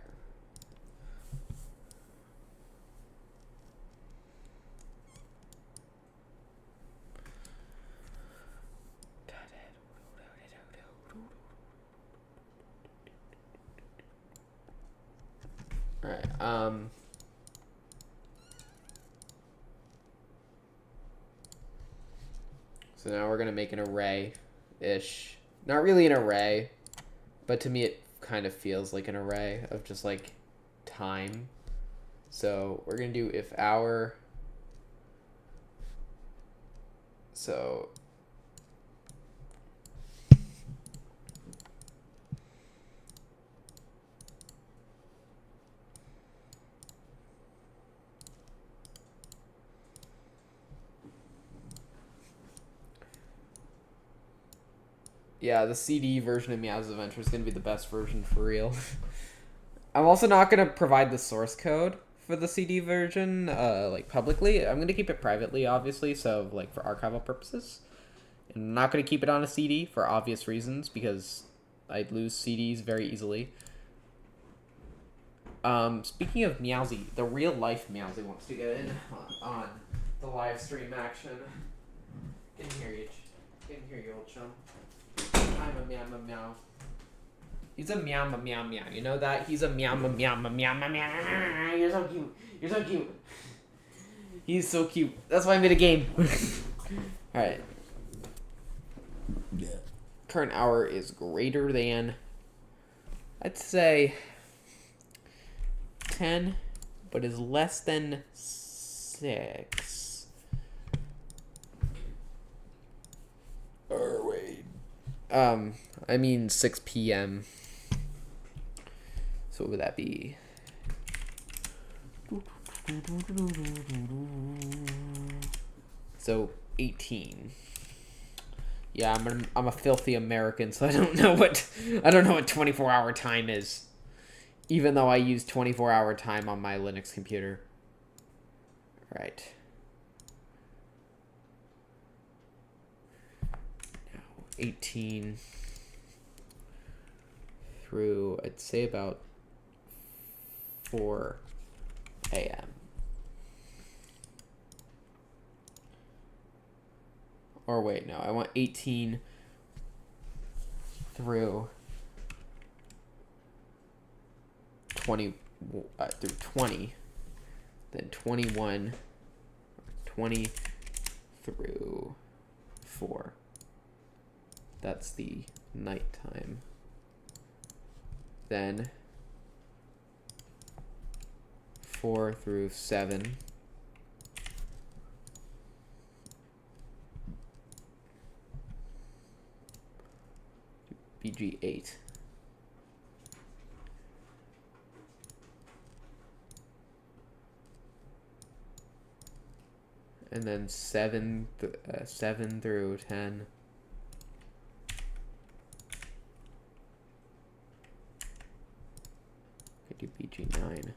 All right. So now we're gonna make an array-ish. Not really an array, but to me it kind of feels like an array of just like time. So we're gonna do if hour. So yeah, the CD version of Meow's Adventure is going to be the best version for real. I'm also not going to provide the source code for the CD version, like publicly. I'm going to keep it privately, obviously, so like for archival purposes. I'm not going to keep it on a CD for obvious reasons because I'd lose CDs very easily. Speaking of Meowzie, the real life Meowzie wants to get in on the live stream action. Can hear you, old chum. I'm a meow meow meow. He's a meow meow meow meow. You know that? He's a meow meow meow meow meow meow. You're so cute. You're so cute. He's so cute. That's why I made a game. Alright. Yeah. Current hour is greater than, I'd say, 10, but is less than 6. Or wait. I mean 6 p.m. So what would that be? So 18. Yeah, I'm a filthy American, so I don't know what 24-hour time is. Even though I use 24-hour time on my Linux computer. Right. 18 through, I'd say, about 4 a.m. Or wait, no, I want 18 through 20, through 20, then 21, 20 through 4. That's the nighttime. Then 4 through 7. BG8. And then 7 through 10. Could do BG9.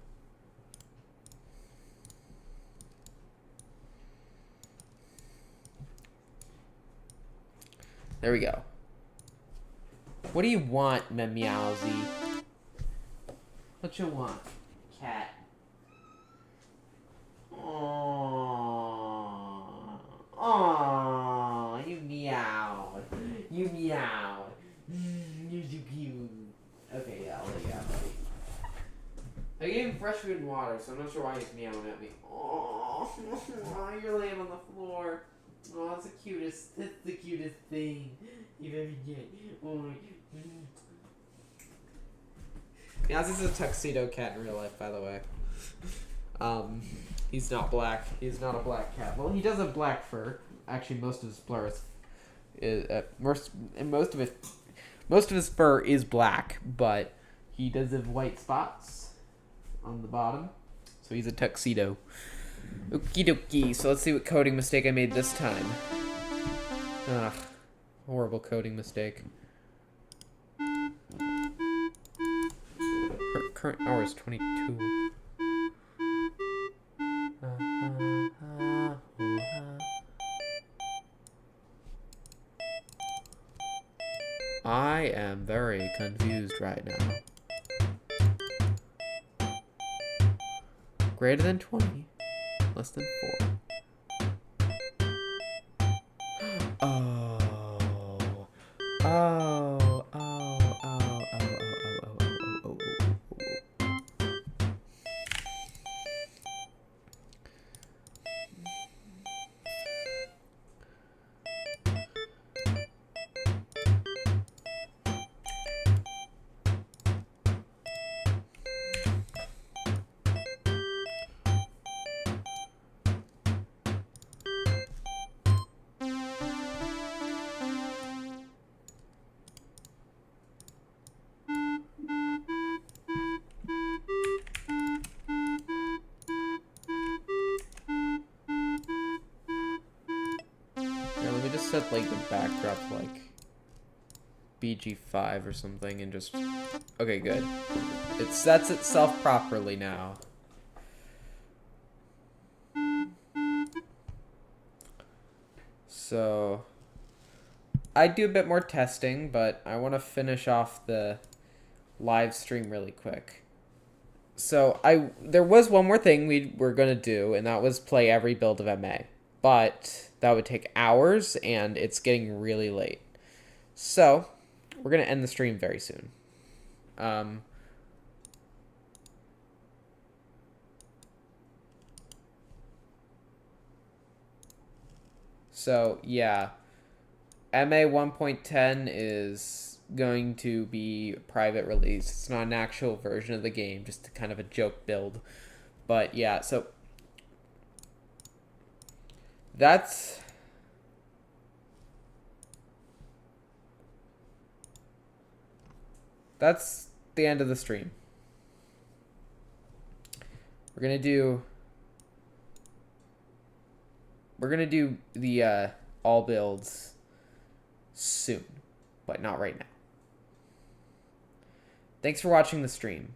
There we go. What do you want, Meowzie? What you want, cat? Aww, you meowed. You meowed. You're so cute. Okay, yeah, I'll let you out, buddy. I gave him fresh food and water, so I'm not sure why he's meowing at me. Oh, you're laying on the floor. Oh, that's the cutest thing you've ever done. Oh. Yeah, this is a tuxedo cat in real life, by the way. He's not black. He's not a black cat. Well, he does have black fur. Actually, most of his fur most of his fur is black, but he does have white spots on the bottom. So he's a tuxedo. Okie dokie. So let's see what coding mistake I made this time. Ugh. Horrible coding mistake. Her current hour is 22. I am very confused right now. Greater than 20. Less than 4. Oh. Oh. Oh. Oh. Oh. Oh. Oh. Oh. Oh. Here, let me just set like the backdrop to like BG5 or something and just... Okay, good. It sets itself properly now. So I do a bit more testing, but I want to finish off the live stream really quick. So there was one more thing we were going to do, and that was play every build of MA. But that would take hours, and it's getting really late. So we're going to end the stream very soon. So yeah, MA 1.10 is going to be private release. It's not an actual version of the game, just kind of a joke build. But yeah, so that's the end of the stream. We're gonna do the all builds soon, but not right now. Thanks for watching the stream.